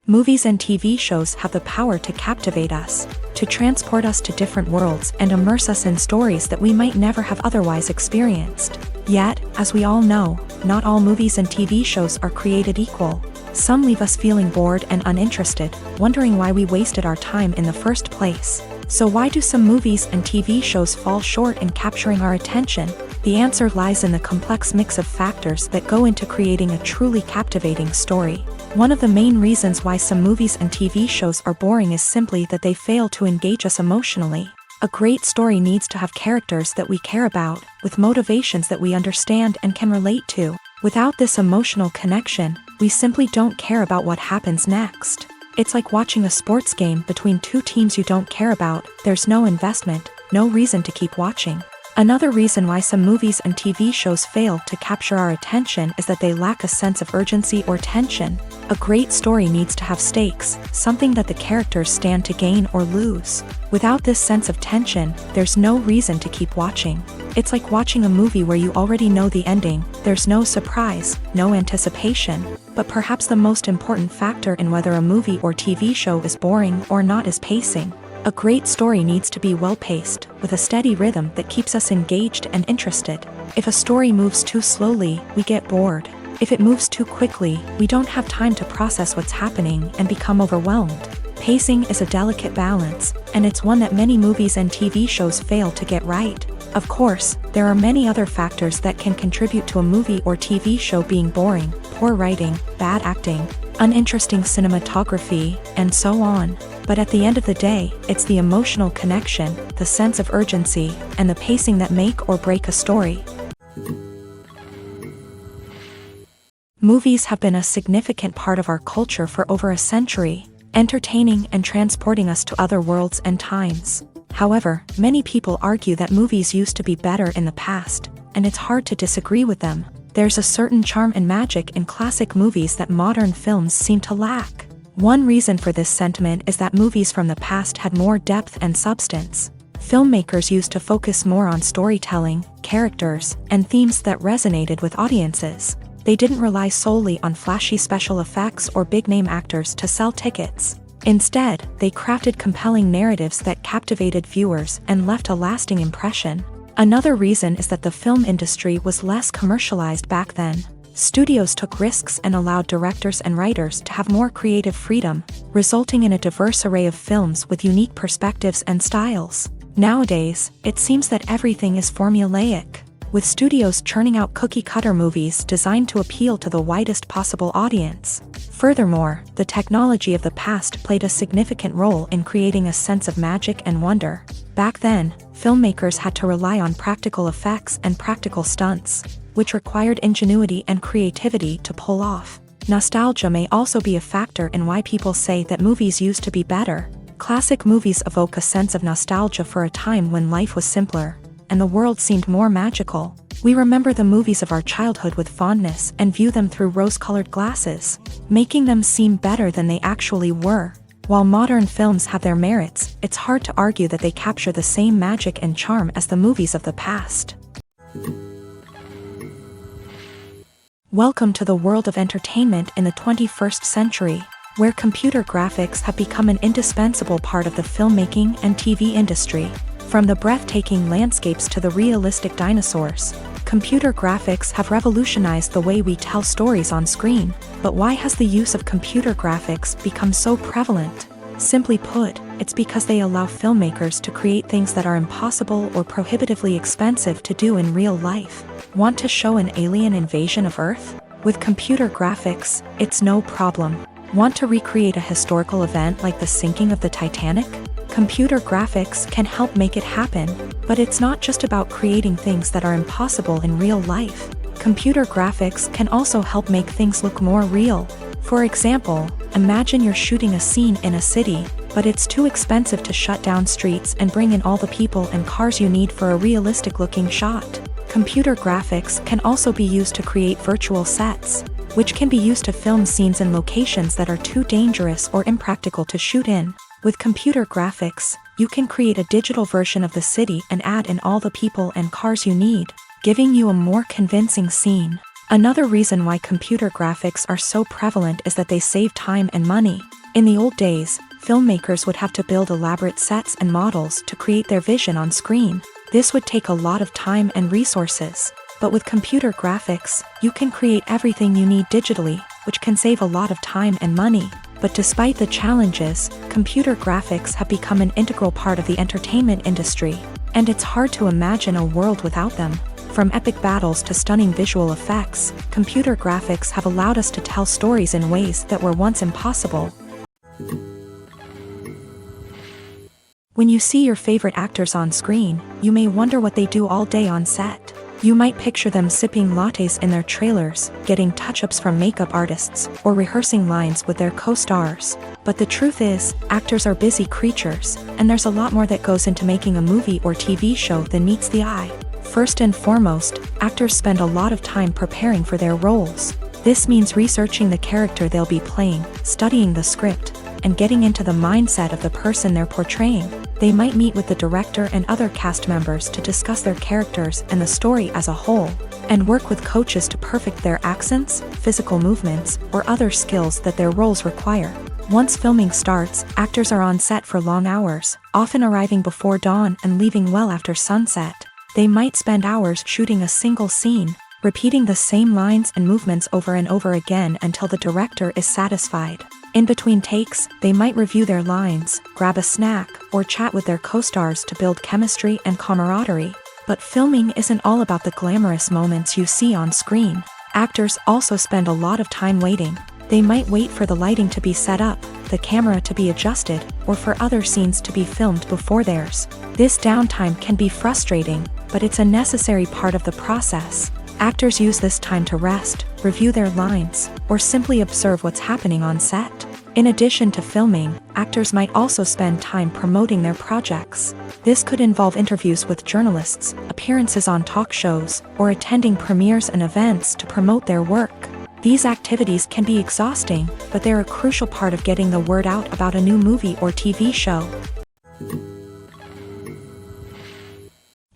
Movies and TV shows have the power to captivate us, to transport us to different worlds and immerse us in stories that we might never have otherwise experienced. Yet, as we all know, not all movies and TV shows are created equal. Some leave us feeling bored and uninterested, wondering why we wasted our time in the first place. So why do some movies and TV shows fall short in capturing our attention? The answer lies in the complex mix of factors that go into creating a truly captivating story. One of the main reasons why some movies and TV shows are boring is simply that they fail to engage us emotionally. A great story needs to have characters that we care about, with motivations that we understand and can relate to. Without this emotional connection, we simply don't care about what happens next. It's like watching a sports game between two teams you don't care about. There's no investment, no reason to keep watching. Another reason why some movies and TV shows fail to capture our attention is that they lack a sense of urgency or tension. A great story needs to have stakes, something that the characters stand to gain or lose. Without this sense of tension, there's no reason to keep watching. It's like watching a movie where you already know the ending, there's no surprise, no anticipation. But perhaps the most important factor in whether a movie or TV show is boring or not is pacing. A great story needs to be well-paced, with a steady rhythm that keeps us engaged and interested. If a story moves too slowly, we get bored. If it moves too quickly, we don't have time to process what's happening and become overwhelmed. Pacing is a delicate balance, and it's one that many movies and TV shows fail to get right. Of course, there are many other factors that can contribute to a movie or TV show being boring: poor writing, bad acting, uninteresting cinematography, and so on. But at the end of the day, it's the emotional connection, the sense of urgency, and the pacing that make or break a story. Movies have been a significant part of our culture for over a century, entertaining and transporting us to other worlds and times. However, many people argue that movies used to be better in the past, and it's hard to disagree with them. There's a certain charm and magic in classic movies that modern films seem to lack. One reason for this sentiment is that movies from the past had more depth and substance. Filmmakers used to focus more on storytelling, characters, and themes that resonated with audiences. They didn't rely solely on flashy special effects or big-name actors to sell tickets. Instead, they crafted compelling narratives that captivated viewers and left a lasting impression. Another reason is that the film industry was less commercialized back then. Studios took risks and allowed directors and writers to have more creative freedom, resulting in a diverse array of films with unique perspectives and styles. Nowadays, it seems that everything is formulaic, with studios churning out cookie-cutter movies designed to appeal to the widest possible audience. Furthermore, the technology of the past played a significant role in creating a sense of magic and wonder. Back then, filmmakers had to rely on practical effects and practical stunts, which required ingenuity and creativity to pull off. Nostalgia may also be a factor in why people say that movies used to be better. Classic movies evoke a sense of nostalgia for a time when life was simpler, and the world seemed more magical. We remember the movies of our childhood with fondness and view them through rose-colored glasses, making them seem better than they actually were. While modern films have their merits, it's hard to argue that they capture the same magic and charm as the movies of the past. Welcome to the world of entertainment in the 21st century, where computer graphics have become an indispensable part of the filmmaking and TV industry. From the breathtaking landscapes to the realistic dinosaurs, computer graphics have revolutionized the way we tell stories on screen. But why has the use of computer graphics become so prevalent? Simply put, it's because they allow filmmakers to create things that are impossible or prohibitively expensive to do in real life. Want to show an alien invasion of Earth? With computer graphics, it's no problem. Want to recreate a historical event like the sinking of the Titanic? Computer graphics can help make it happen. But it's not just about creating things that are impossible in real life. Computer graphics can also help make things look more real. For example, imagine you're shooting a scene in a city, but it's too expensive to shut down streets and bring in all the people and cars you need for a realistic-looking shot. Computer graphics can also be used to create virtual sets, which can be used to film scenes in locations that are too dangerous or impractical to shoot in. With computer graphics, you can create a digital version of the city and add in all the people and cars you need, giving you a more convincing scene. Another reason why computer graphics are so prevalent is that they save time and money. In the old days, filmmakers would have to build elaborate sets and models to create their vision on screen. This would take a lot of time and resources. But with computer graphics, you can create everything you need digitally, which can save a lot of time and money. But despite the challenges, computer graphics have become an integral part of the entertainment industry, and it's hard to imagine a world without them. From epic battles to stunning visual effects, computer graphics have allowed us to tell stories in ways that were once impossible. When you see your favorite actors on screen, you may wonder what they do all day on set. You might picture them sipping lattes in their trailers, getting touch-ups from makeup artists, or rehearsing lines with their co-stars. But the truth is, actors are busy creatures, and there's a lot more that goes into making a movie or TV show than meets the eye. First and foremost, actors spend a lot of time preparing for their roles. This means researching the character they'll be playing, studying the script, and getting into the mindset of the person they're portraying. They might meet with the director and other cast members to discuss their characters and the story as a whole, and work with coaches to perfect their accents, physical movements, or other skills that their roles require. Once filming starts, actors are on set for long hours, often arriving before dawn and leaving well after sunset. They might spend hours shooting a single scene, repeating the same lines and movements over and over again until the director is satisfied. In between takes, they might review their lines, grab a snack, or chat with their co-stars to build chemistry and camaraderie. But filming isn't all about the glamorous moments you see on screen. Actors also spend a lot of time waiting. They might wait for the lighting to be set up, the camera to be adjusted, or for other scenes to be filmed before theirs. This downtime can be frustrating, but it's a necessary part of the process. Actors use this time to rest, review their lines, or simply observe what's happening on set. In addition to filming, actors might also spend time promoting their projects. This could involve interviews with journalists, appearances on talk shows, or attending premieres and events to promote their work. These activities can be exhausting, but they're a crucial part of getting the word out about a new movie or TV show.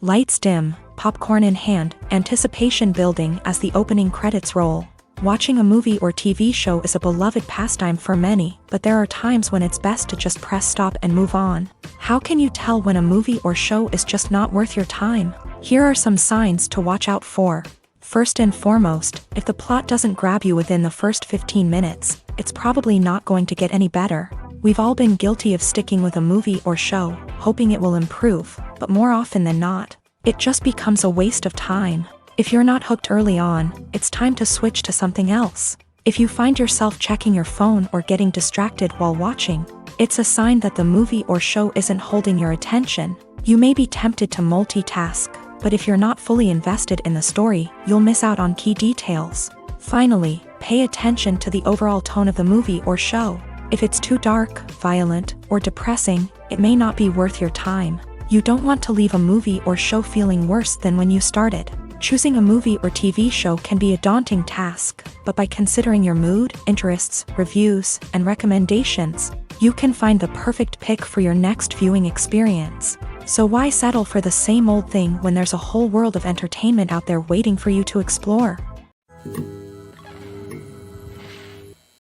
Lights dim, popcorn in hand, anticipation building as the opening credits roll. Watching a movie or TV show is a beloved pastime for many, but there are times when it's best to just press stop and move on. How can you tell when a movie or show is just not worth your time? Here are some signs to watch out for. First and foremost, if the plot doesn't grab you within the first 15 minutes, it's probably not going to get any better. We've all been guilty of sticking with a movie or show, hoping it will improve, but more often than not, it just becomes a waste of time. If you're not hooked early on, it's time to switch to something else. If you find yourself checking your phone or getting distracted while watching, it's a sign that the movie or show isn't holding your attention. You may be tempted to multitask, but if you're not fully invested in the story, you'll miss out on key details. Finally, pay attention to the overall tone of the movie or show. If it's too dark, violent, or depressing, it may not be worth your time. You don't want to leave a movie or show feeling worse than when you started. Choosing a movie or TV show can be a daunting task, but by considering your mood, interests, reviews, and recommendations, you can find the perfect pick for your next viewing experience. So why settle for the same old thing when there's a whole world of entertainment out there waiting for you to explore?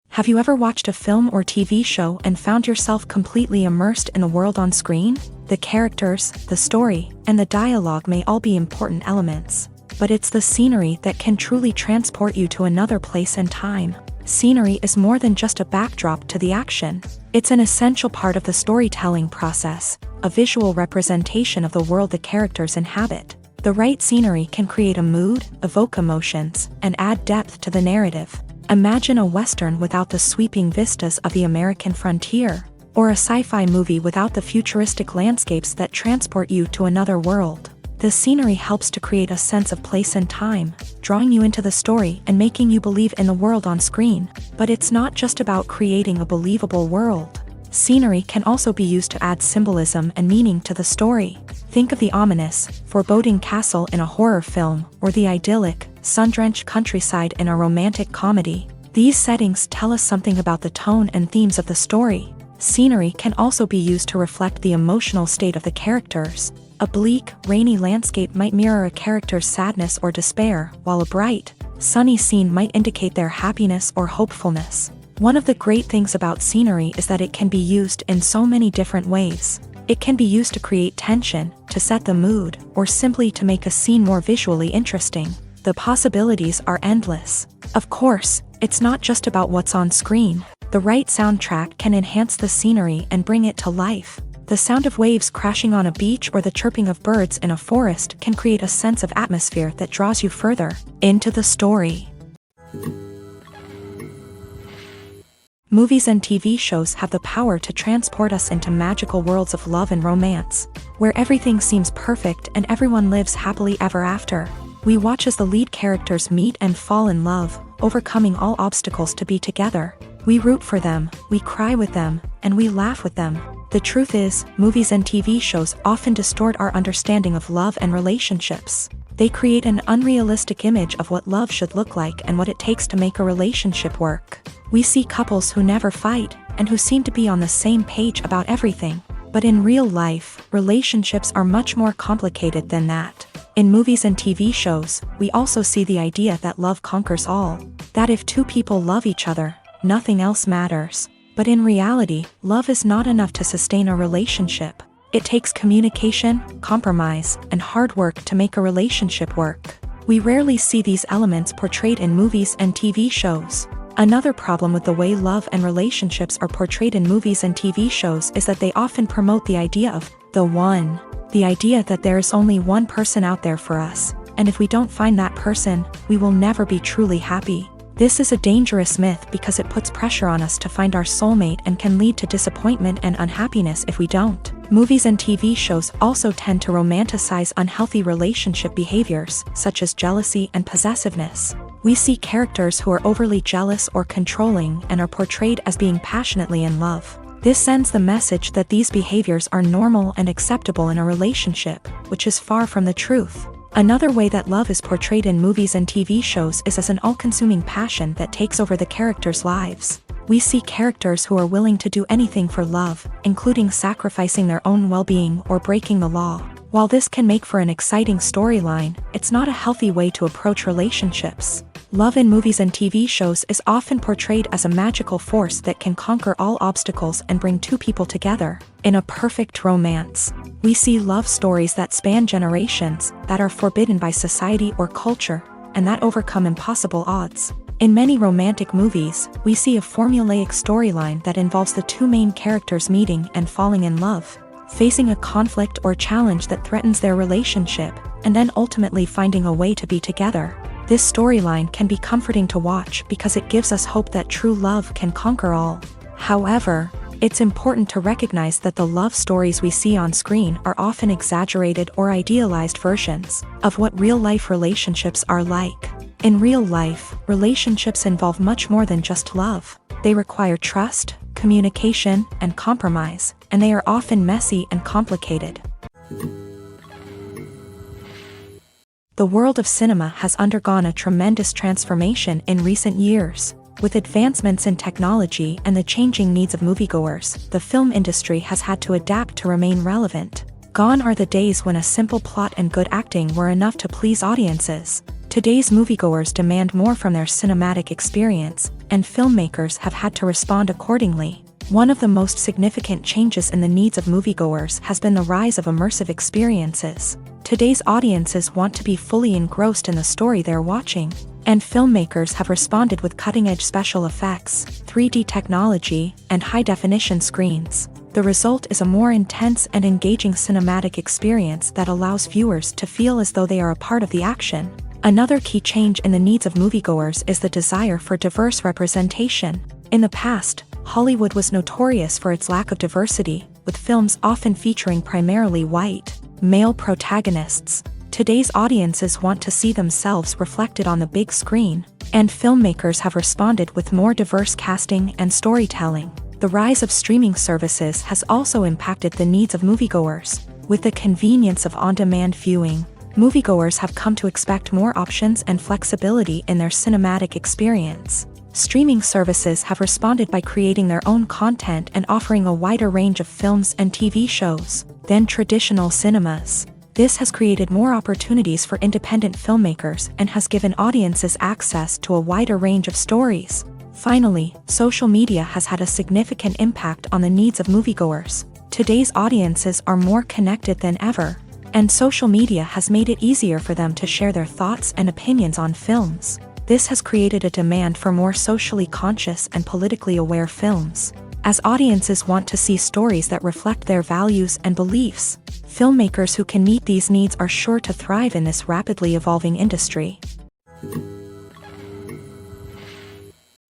Have you ever watched a film or TV show and found yourself completely immersed in the world on screen? The characters, the story, and the dialogue may all be important elements, but it's the scenery that can truly transport you to another place and time. Scenery is more than just a backdrop to the action. It's an essential part of the storytelling process, a visual representation of the world the characters inhabit. The right scenery can create a mood, evoke emotions, and add depth to the narrative. Imagine a Western without the sweeping vistas of the American frontier, or a sci-fi movie without the futuristic landscapes that transport you to another world. The scenery helps to create a sense of place and time, drawing you into the story and making you believe in the world on screen. But it's not just about creating a believable world. Scenery can also be used to add symbolism and meaning to the story. Think of the ominous, foreboding castle in a horror film, or the idyllic, sun-drenched countryside in a romantic comedy. These settings tell us something about the tone and themes of the story. Scenery can also be used to reflect the emotional state of the characters. A bleak, rainy landscape might mirror a character's sadness or despair, while a bright, sunny scene might indicate their happiness or hopefulness. One of the great things about scenery is that it can be used in so many different ways. It can be used to create tension, to set the mood, or simply to make a scene more visually interesting. The possibilities are endless. Of course, it's not just about what's on screen. The right soundtrack can enhance the scenery and bring it to life. The sound of waves crashing on a beach or the chirping of birds in a forest can create a sense of atmosphere that draws you further into the story. Movies and TV shows have the power to transport us into magical worlds of love and romance, where everything seems perfect and everyone lives happily ever after. We watch as the lead characters meet and fall in love, overcoming all obstacles to be together. We root for them, we cry with them, and we laugh with them. The truth is, movies and TV shows often distort our understanding of love and relationships. They create an unrealistic image of what love should look like and what it takes to make a relationship work. We see couples who never fight, and who seem to be on the same page about everything. But in real life, relationships are much more complicated than that. In movies and TV shows, we also see the idea that love conquers all. That if two people love each other, nothing else matters. But in reality, love is not enough to sustain a relationship. It takes communication, compromise, and hard work to make a relationship work. We rarely see these elements portrayed in movies and TV shows. Another problem with the way love and relationships are portrayed in movies and TV shows is that they often promote the idea of the one. The idea that there is only one person out there for us, and if we don't find that person, we will never be truly happy. This is a dangerous myth because it puts pressure on us to find our soulmate and can lead to disappointment and unhappiness if we don't. Movies and TV shows also tend to romanticize unhealthy relationship behaviors, such as jealousy and possessiveness. We see characters who are overly jealous or controlling and are portrayed as being passionately in love. This sends the message that these behaviors are normal and acceptable in a relationship, which is far from the truth. Another way that love is portrayed in movies and TV shows is as an all-consuming passion that takes over the characters' lives. We see characters who are willing to do anything for love, including sacrificing their own well-being or breaking the law. While this can make for an exciting storyline, it's not a healthy way to approach relationships. Love in movies and TV shows is often portrayed as a magical force that can conquer all obstacles and bring two people together. In a perfect romance, we see love stories that span generations, that are forbidden by society or culture, and that overcome impossible odds. In many romantic movies, we see a formulaic storyline that involves the two main characters meeting and falling in love, facing a conflict or challenge that threatens their relationship, and then ultimately finding a way to be together. This storyline can be comforting to watch because it gives us hope that true love can conquer all. However, it's important to recognize that the love stories we see on screen are often exaggerated or idealized versions of what real-life relationships are like. In real life, relationships involve much more than just love. They require trust, communication, and compromise, and they are often messy and complicated. The world of cinema has undergone a tremendous transformation in recent years. With advancements in technology and the changing needs of moviegoers, the film industry has had to adapt to remain relevant. Gone are the days when a simple plot and good acting were enough to please audiences. Today's moviegoers demand more from their cinematic experience, and filmmakers have had to respond accordingly. One of the most significant changes in the needs of moviegoers has been the rise of immersive experiences. Today's audiences want to be fully engrossed in the story they're watching, and filmmakers have responded with cutting-edge special effects, 3D technology, and high-definition screens. The result is a more intense and engaging cinematic experience that allows viewers to feel as though they are a part of the action. Another key change in the needs of moviegoers is the desire for diverse representation. In the past, Hollywood was notorious for its lack of diversity, with films often featuring primarily white, male protagonists. Today's audiences want to see themselves reflected on the big screen, and filmmakers have responded with more diverse casting and storytelling. The rise of streaming services has also impacted the needs of moviegoers. With the convenience of on-demand viewing, moviegoers have come to expect more options and flexibility in their cinematic experience. Streaming services have responded by creating their own content and offering a wider range of films and TV shows than traditional cinemas. This has created more opportunities for independent filmmakers and has given audiences access to a wider range of stories. Finally, social media has had a significant impact on the needs of moviegoers. Today's audiences are more connected than ever, and social media has made it easier for them to share their thoughts and opinions on films. This has created a demand for more socially conscious and politically aware films. As audiences want to see stories that reflect their values and beliefs, filmmakers who can meet these needs are sure to thrive in this rapidly evolving industry.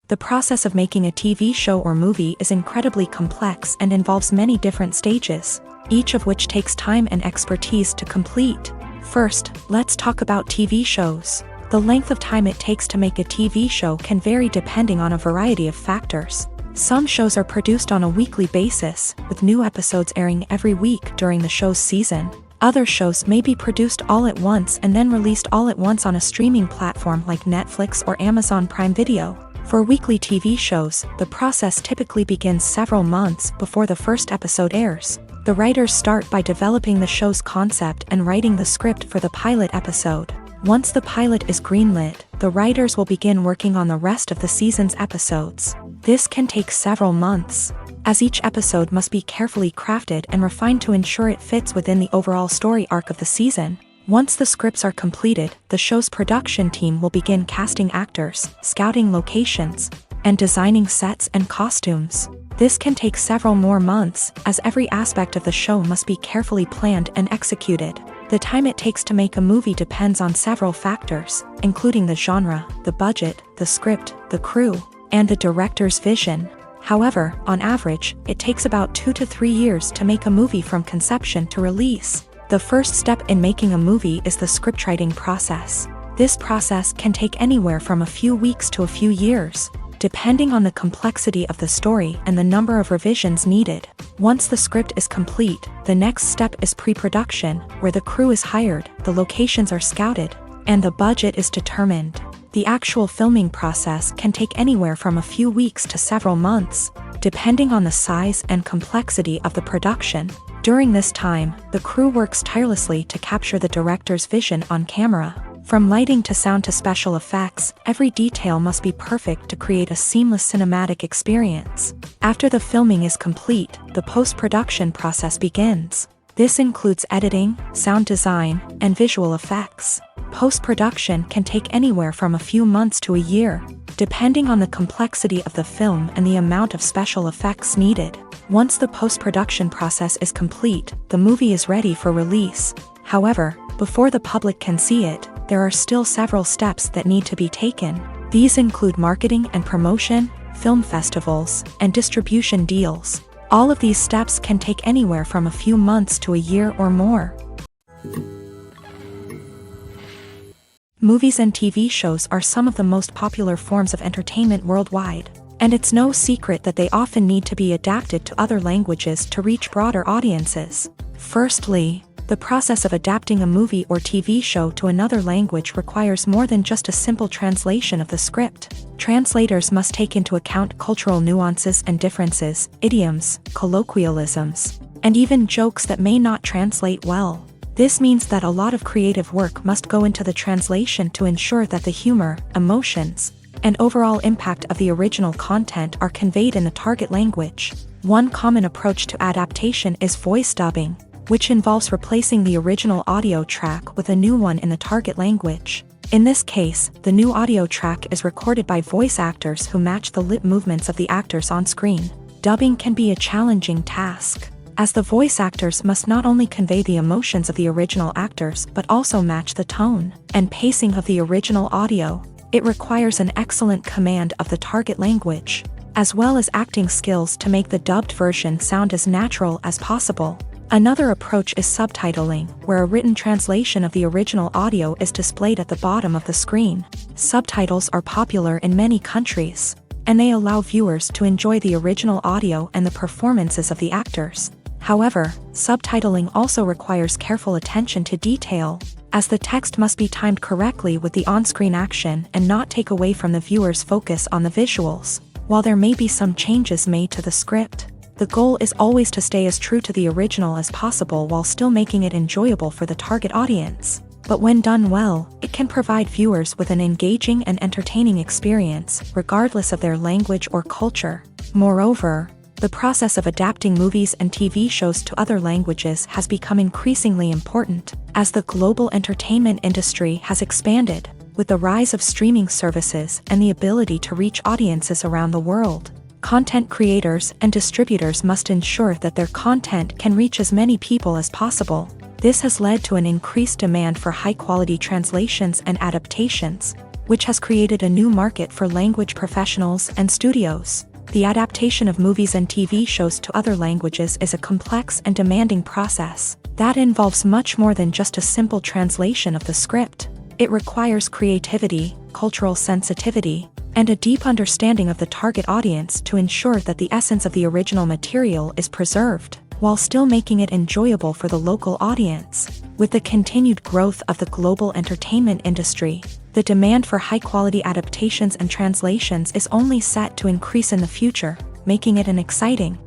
The process of making a TV show or movie is incredibly complex and involves many different stages, each of which takes time and expertise to complete. First, let's talk about TV shows. The length of time it takes to make a TV show can vary depending on a variety of factors. Some shows are produced on a weekly basis, with new episodes airing every week during the show's season. Other shows may be produced all at once and then released all at once on a streaming platform like Netflix or Amazon Prime Video. For weekly TV shows, the process typically begins several months before the first episode airs. The writers start by developing the show's concept and writing the script for the pilot episode. Once the pilot is greenlit, the writers will begin working on the rest of the season's episodes. This can take several months, as each episode must be carefully crafted and refined to ensure it fits within the overall story arc of the season. Once the scripts are completed, the show's production team will begin casting actors, scouting locations, and designing sets and costumes. This can take several more months, as every aspect of the show must be carefully planned and executed. The time it takes to make a movie depends on several factors, including the genre, the budget, the script, the crew, and the director's vision. However, on average, it takes about 2 to 3 years to make a movie from conception to release. The first step in making a movie is the scriptwriting process. This process can take anywhere from a few weeks to a few years, depending on the complexity of the story and the number of revisions needed. Once the script is complete, the next step is pre-production, where the crew is hired, the locations are scouted, and the budget is determined. The actual filming process can take anywhere from a few weeks to several months, depending on the size and complexity of the production. During this time, the crew works tirelessly to capture the director's vision on camera. From lighting to sound to special effects, every detail must be perfect to create a seamless cinematic experience. After the filming is complete, the post-production process begins. This includes editing, sound design, and visual effects. Post-production can take anywhere from a few months to a year, depending on the complexity of the film and the amount of special effects needed. Once the post-production process is complete, the movie is ready for release. However, before the public can see it, there are still several steps that need to be taken. These include marketing and promotion, film festivals, and distribution deals. All of these steps can take anywhere from a few months to a year or more. Movies and TV shows are some of the most popular forms of entertainment worldwide, and it's no secret that they often need to be adapted to other languages to reach broader audiences. Firstly, the process of adapting a movie or TV show to another language requires more than just a simple translation of the script. Translators must take into account cultural nuances and differences, idioms, colloquialisms, and even jokes that may not translate well. This means that a lot of creative work must go into the translation to ensure that the humor, emotions, and overall impact of the original content are conveyed in the target language. One common approach to adaptation is voice dubbing, which involves replacing the original audio track with a new one in the target language. In this case, the new audio track is recorded by voice actors who match the lip movements of the actors on screen. Dubbing can be a challenging task, as the voice actors must not only convey the emotions of the original actors but also match the tone and pacing of the original audio. It requires an excellent command of the target language, as well as acting skills to make the dubbed version sound as natural as possible. Another approach is subtitling, where a written translation of the original audio is displayed at the bottom of the screen. Subtitles are popular in many countries, and they allow viewers to enjoy the original audio and the performances of the actors. However, subtitling also requires careful attention to detail, as the text must be timed correctly with the on-screen action and not take away from the viewer's focus on the visuals. While there may be some changes made to the script, the goal is always to stay as true to the original as possible while still making it enjoyable for the target audience. But when done well, it can provide viewers with an engaging and entertaining experience, regardless of their language or culture. Moreover, the process of adapting movies and TV shows to other languages has become increasingly important, as the global entertainment industry has expanded, with the rise of streaming services and the ability to reach audiences around the world. Content creators and distributors must ensure that their content can reach as many people as possible. This has led to an increased demand for high-quality translations and adaptations, which has created a new market for language professionals and studios. The adaptation of movies and TV shows to other languages is a complex and demanding process that involves much more than just a simple translation of the script. It requires creativity, cultural sensitivity, and a deep understanding of the target audience to ensure that the essence of the original material is preserved, while still making it enjoyable for the local audience. With the continued growth of the global entertainment industry, the demand for high-quality adaptations and translations is only set to increase in the future, making it an exciting.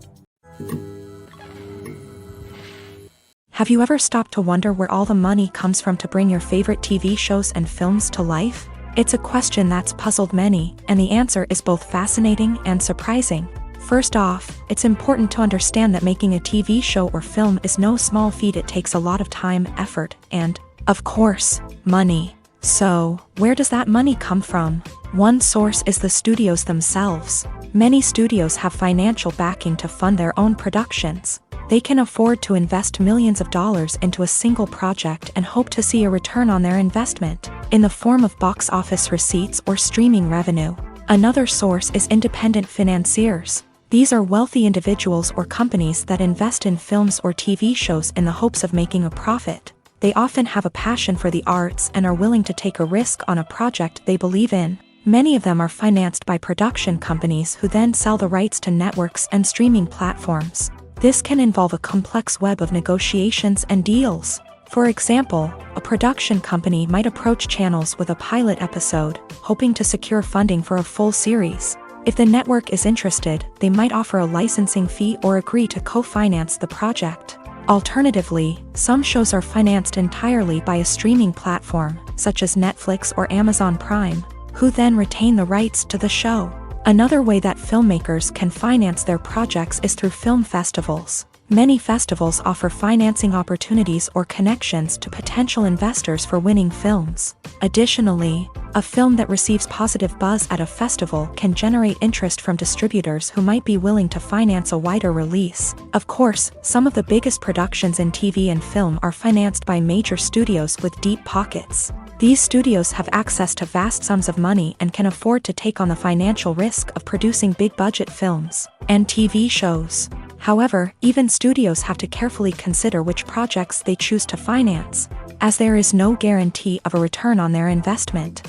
Have you ever stopped to wonder where all the money comes from to bring your favorite TV shows and films to life? It's a question that's puzzled many, and the answer is both fascinating and surprising. First off, it's important to understand that making a TV show or film is no small feat. It takes a lot of time, effort, and, of course, money. So, where does that money come from? One source is the studios themselves. Many studios have financial backing to fund their own productions. They can afford to invest millions of dollars into a single project and hope to see a return on their investment, in the form of box office receipts or streaming revenue. Another source is independent financiers. These are wealthy individuals or companies that invest in films or TV shows in the hopes of making a profit. They often have a passion for the arts and are willing to take a risk on a project they believe in. Many of them are financed by production companies who then sell the rights to networks and streaming platforms. This can involve a complex web of negotiations and deals. For example, a production company might approach channels with a pilot episode, hoping to secure funding for a full series. If the network is interested, they might offer a licensing fee or agree to co-finance the project. Alternatively, some shows are financed entirely by a streaming platform, such as Netflix or Amazon Prime, who then retain the rights to the show. Another way that filmmakers can finance their projects is through film festivals. Many festivals offer financing opportunities or connections to potential investors for winning films. Additionally, a film that receives positive buzz at a festival can generate interest from distributors who might be willing to finance a wider release. Of course, some of the biggest productions in TV and film are financed by major studios with deep pockets. These studios have access to vast sums of money and can afford to take on the financial risk of producing big-budget films and TV shows. However, even studios have to carefully consider which projects they choose to finance, as there is no guarantee of a return on their investment.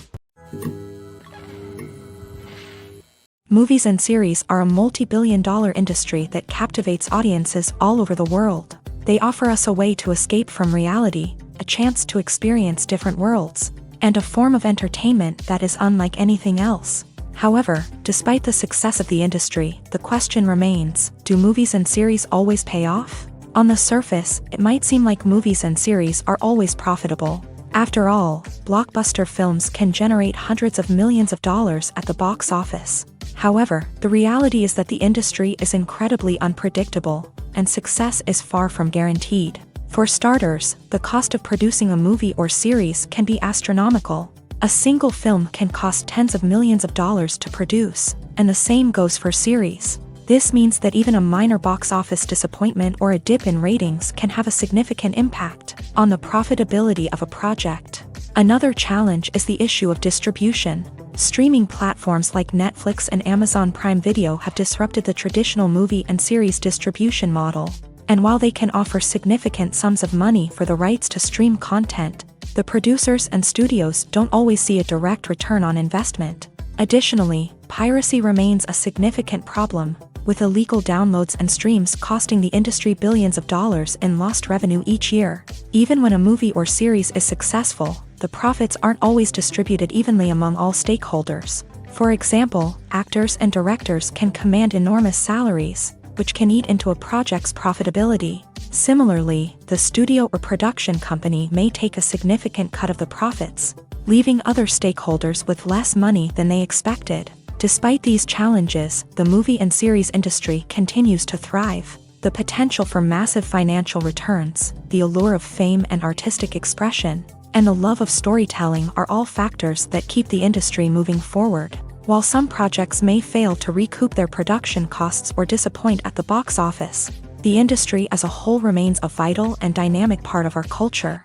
Movies and series are a multi-billion-dollar industry that captivates audiences all over the world. They offer us a way to escape from reality, a chance to experience different worlds, and a form of entertainment that is unlike anything else. However, despite the success of the industry, the question remains, do movies and series always pay off? On the surface, it might seem like movies and series are always profitable. After all, blockbuster films can generate hundreds of millions of dollars at the box office. However, the reality is that the industry is incredibly unpredictable, and success is far from guaranteed. For starters, the cost of producing a movie or series can be astronomical. A single film can cost tens of millions of dollars to produce, and the same goes for series. This means that even a minor box office disappointment or a dip in ratings can have a significant impact on the profitability of a project. Another challenge is the issue of distribution. Streaming platforms like Netflix and Amazon Prime Video have disrupted the traditional movie and series distribution model. And while they can offer significant sums of money for the rights to stream content, the producers and studios don't always see a direct return on investment. Additionally, piracy remains a significant problem, with illegal downloads and streams costing the industry billions of dollars in lost revenue each year. Even when a movie or series is successful, the profits aren't always distributed evenly among all stakeholders. For example, actors and directors can command enormous salaries, which can eat into a project's profitability. Similarly, the studio or production company may take a significant cut of the profits, leaving other stakeholders with less money than they expected. Despite these challenges, the movie and series industry continues to thrive. The potential for massive financial returns, the allure of fame and artistic expression, and the love of storytelling are all factors that keep the industry moving forward. While some projects may fail to recoup their production costs or disappoint at the box office, the industry as a whole remains a vital and dynamic part of our culture.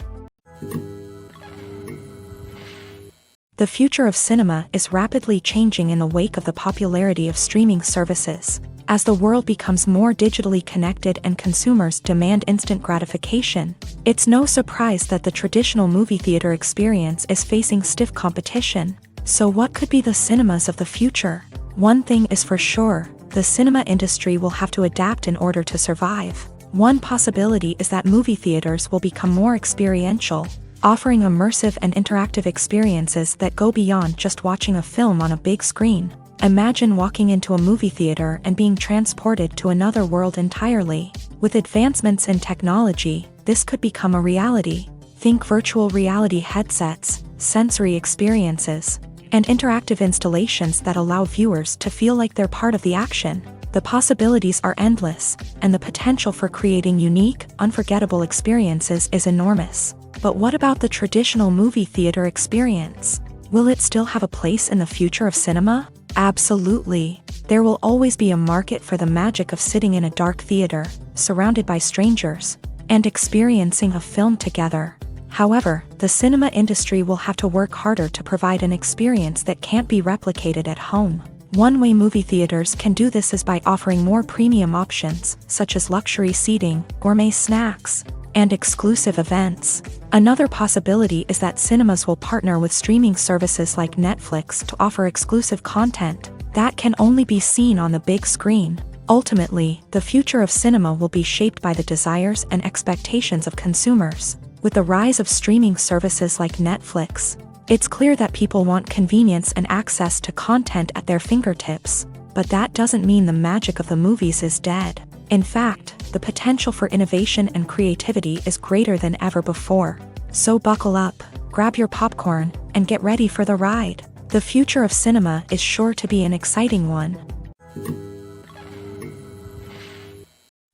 The future of cinema is rapidly changing in the wake of the popularity of streaming services. As the world becomes more digitally connected and consumers demand instant gratification, it's no surprise that the traditional movie theater experience is facing stiff competition. So what could be the cinemas of the future? One thing is for sure, the cinema industry will have to adapt in order to survive. One possibility is that movie theaters will become more experiential, offering immersive and interactive experiences that go beyond just watching a film on a big screen. Imagine walking into a movie theater and being transported to another world entirely. With advancements in technology, this could become a reality. Think virtual reality headsets, sensory experiences, and interactive installations that allow viewers to feel like they're part of the action. The possibilities are endless, and the potential for creating unique, unforgettable experiences is enormous. But what about the traditional movie theater experience? Will it still have a place in the future of cinema? Absolutely. There will always be a market for the magic of sitting in a dark theater, surrounded by strangers, and experiencing a film together. However, the cinema industry will have to work harder to provide an experience that can't be replicated at home. One way movie theaters can do this is by offering more premium options, such as luxury seating, gourmet snacks, and exclusive events. Another possibility is that cinemas will partner with streaming services like Netflix to offer exclusive content that can only be seen on the big screen. Ultimately, the future of cinema will be shaped by the desires and expectations of consumers. With the rise of streaming services like Netflix, it's clear that people want convenience and access to content at their fingertips. But that doesn't mean the magic of the movies is dead. In fact, the potential for innovation and creativity is greater than ever before. So buckle up, grab your popcorn, and get ready for the ride. The future of cinema is sure to be an exciting one.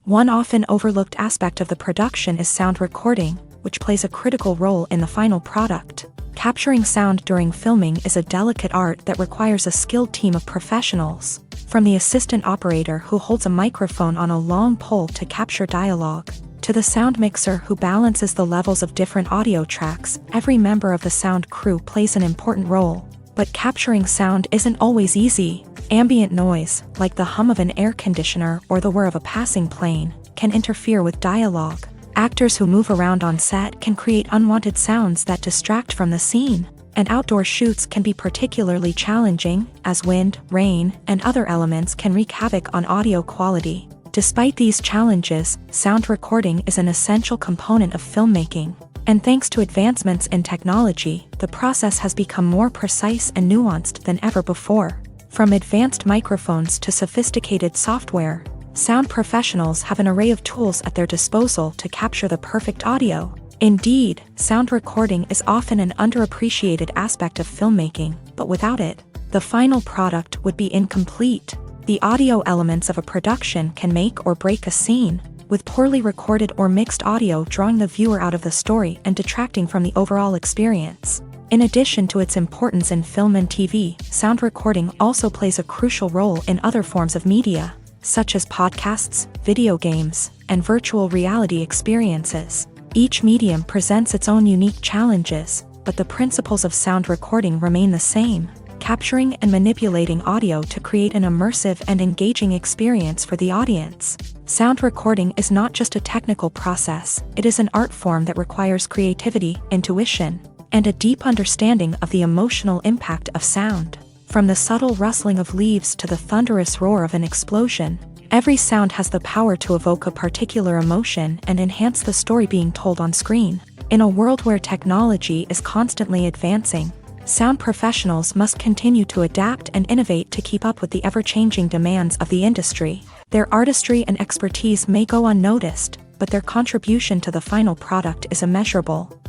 One often overlooked aspect of the production is sound recording, which plays a critical role in the final product. Capturing sound during filming is a delicate art that requires a skilled team of professionals. From the assistant operator who holds a microphone on a long pole to capture dialogue, to the sound mixer who balances the levels of different audio tracks, every member of the sound crew plays an important role. But capturing sound isn't always easy. Ambient noise, like the hum of an air conditioner or the whir of a passing plane, can interfere with dialogue. Actors who move around on set can create unwanted sounds that distract from the scene. And outdoor shoots can be particularly challenging, as wind, rain, and other elements can wreak havoc on audio quality. Despite these challenges, sound recording is an essential component of filmmaking. And thanks to advancements in technology, the process has become more precise and nuanced than ever before. From advanced microphones to sophisticated software, sound professionals have an array of tools at their disposal to capture the perfect audio. Indeed, sound recording is often an underappreciated aspect of filmmaking, but without it, the final product would be incomplete. The audio elements of a production can make or break a scene, with poorly recorded or mixed audio drawing the viewer out of the story and detracting from the overall experience. In addition to its importance in film and TV, sound recording also plays a crucial role in other forms of media, such as podcasts, video games, and virtual reality experiences. Each medium presents its own unique challenges, but the principles of sound recording remain the same, capturing and manipulating audio to create an immersive and engaging experience for the audience. Sound recording is not just a technical process, it is an art form that requires creativity, intuition, and a deep understanding of the emotional impact of sound. From the subtle rustling of leaves to the thunderous roar of an explosion, every sound has the power to evoke a particular emotion and enhance the story being told on screen. In a world where technology is constantly advancing, sound professionals must continue to adapt and innovate to keep up with the ever-changing demands of the industry. Their artistry and expertise may go unnoticed, but their contribution to the final product is immeasurable.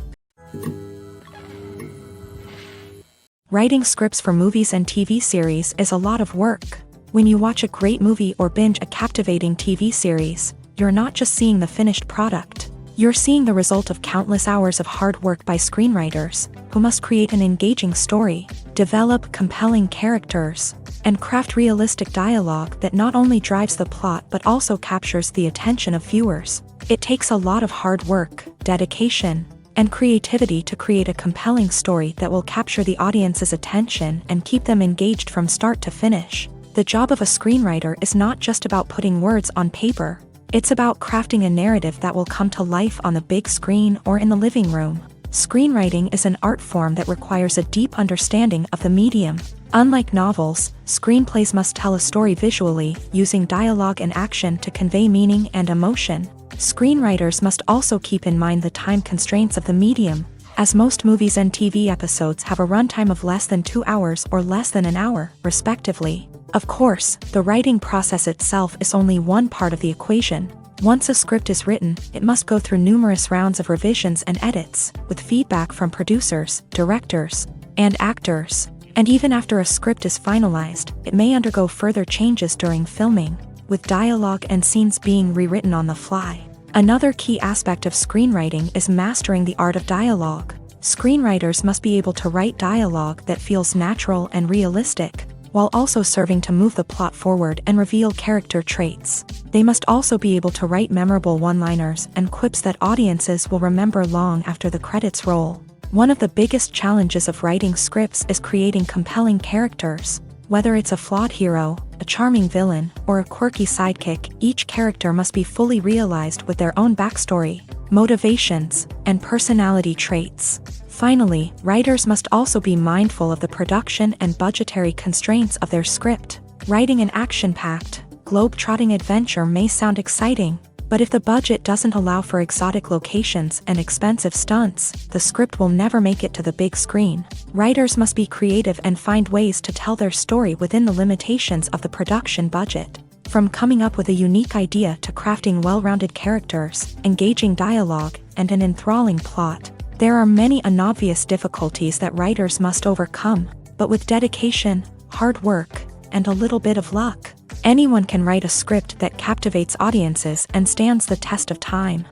Writing scripts for movies and TV series is a lot of work. When you watch a great movie or binge a captivating TV series, you're not just seeing the finished product. You're seeing the result of countless hours of hard work by screenwriters, who must create an engaging story, develop compelling characters, and craft realistic dialogue that not only drives the plot but also captures the attention of viewers. It takes a lot of hard work, dedication, and creativity to create a compelling story that will capture the audience's attention and keep them engaged from start to finish. The job of a screenwriter is not just about putting words on paper, it's about crafting a narrative that will come to life on the big screen or in the living room. Screenwriting is an art form that requires a deep understanding of the medium. Unlike novels, screenplays must tell a story visually, using dialogue and action to convey meaning and emotion. Screenwriters must also keep in mind the time constraints of the medium, as most movies and TV episodes have a runtime of less than 2 hours or less than an hour, respectively. Of course, the writing process itself is only one part of the equation. Once a script is written, it must go through numerous rounds of revisions and edits, with feedback from producers, directors, and actors. And even after a script is finalized, it may undergo further changes during filming, with dialogue and scenes being rewritten on the fly. Another key aspect of screenwriting is mastering the art of dialogue. Screenwriters must be able to write dialogue that feels natural and realistic, while also serving to move the plot forward and reveal character traits. They must also be able to write memorable one-liners and quips that audiences will remember long after the credits roll. One of the biggest challenges of writing scripts is creating compelling characters. Whether it's a flawed hero, a charming villain, or a quirky sidekick, each character must be fully realized with their own backstory, motivations, and personality traits. Finally, writers must also be mindful of the production and budgetary constraints of their script. Writing an action-packed, globe-trotting adventure may sound exciting, but if the budget doesn't allow for exotic locations and expensive stunts, the script will never make it to the big screen. Writers must be creative and find ways to tell their story within the limitations of the production budget. From coming up with a unique idea to crafting well-rounded characters, engaging dialogue, and an enthralling plot, there are many unobvious difficulties that writers must overcome, but with dedication, hard work, and a little bit of luck, anyone can write a script that captivates audiences and stands the test of time.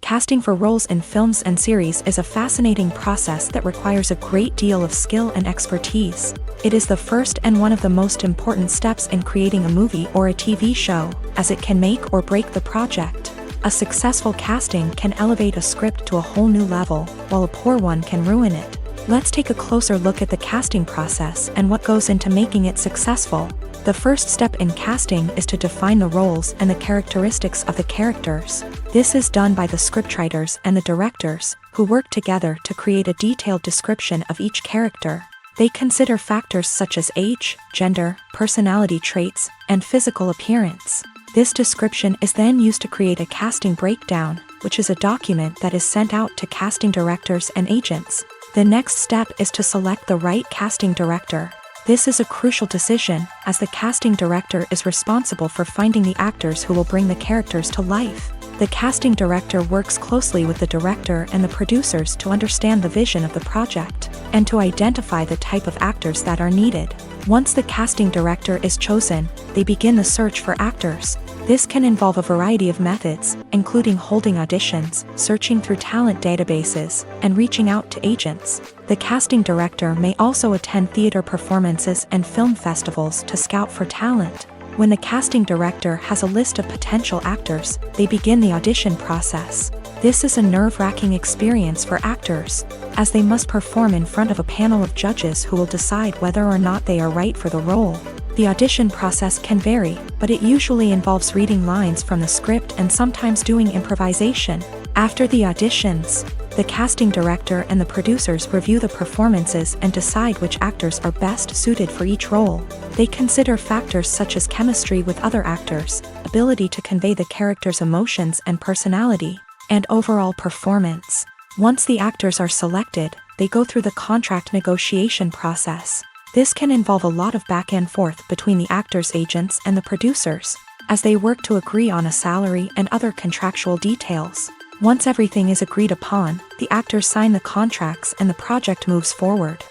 Casting for roles in films and series is a fascinating process that requires a great deal of skill and expertise. It is the first and one of the most important steps in creating a movie or a TV show, as it can make or break the project. A successful casting can elevate a script to a whole new level, while a poor one can ruin it. Let's take a closer look at the casting process and what goes into making it successful. The first step in casting is to define the roles and the characteristics of the characters. This is done by the scriptwriters and the directors, who work together to create a detailed description of each character. They consider factors such as age, gender, personality traits, and physical appearance. This description is then used to create a casting breakdown, which is a document that is sent out to casting directors and agents. The next step is to select the right casting director. This is a crucial decision, as the casting director is responsible for finding the actors who will bring the characters to life. The casting director works closely with the director and the producers to understand the vision of the project, and to identify the type of actors that are needed. Once the casting director is chosen, they begin the search for actors. This can involve a variety of methods, including holding auditions, searching through talent databases, and reaching out to agents. The casting director may also attend theater performances and film festivals to scout for talent. When the casting director has a list of potential actors, they begin the audition process. This is a nerve-wracking experience for actors, as they must perform in front of a panel of judges who will decide whether or not they are right for the role. The audition process can vary, but it usually involves reading lines from the script and sometimes doing improvisation. After the auditions, the casting director and the producers review the performances and decide which actors are best suited for each role. They consider factors such as chemistry with other actors, ability to convey the character's emotions and personality, and overall performance. Once the actors are selected, they go through the contract negotiation process. This can involve a lot of back and forth between the actors' agents and the producers, as they work to agree on a salary and other contractual details. Once everything is agreed upon, the actors sign the contracts and the project moves forward.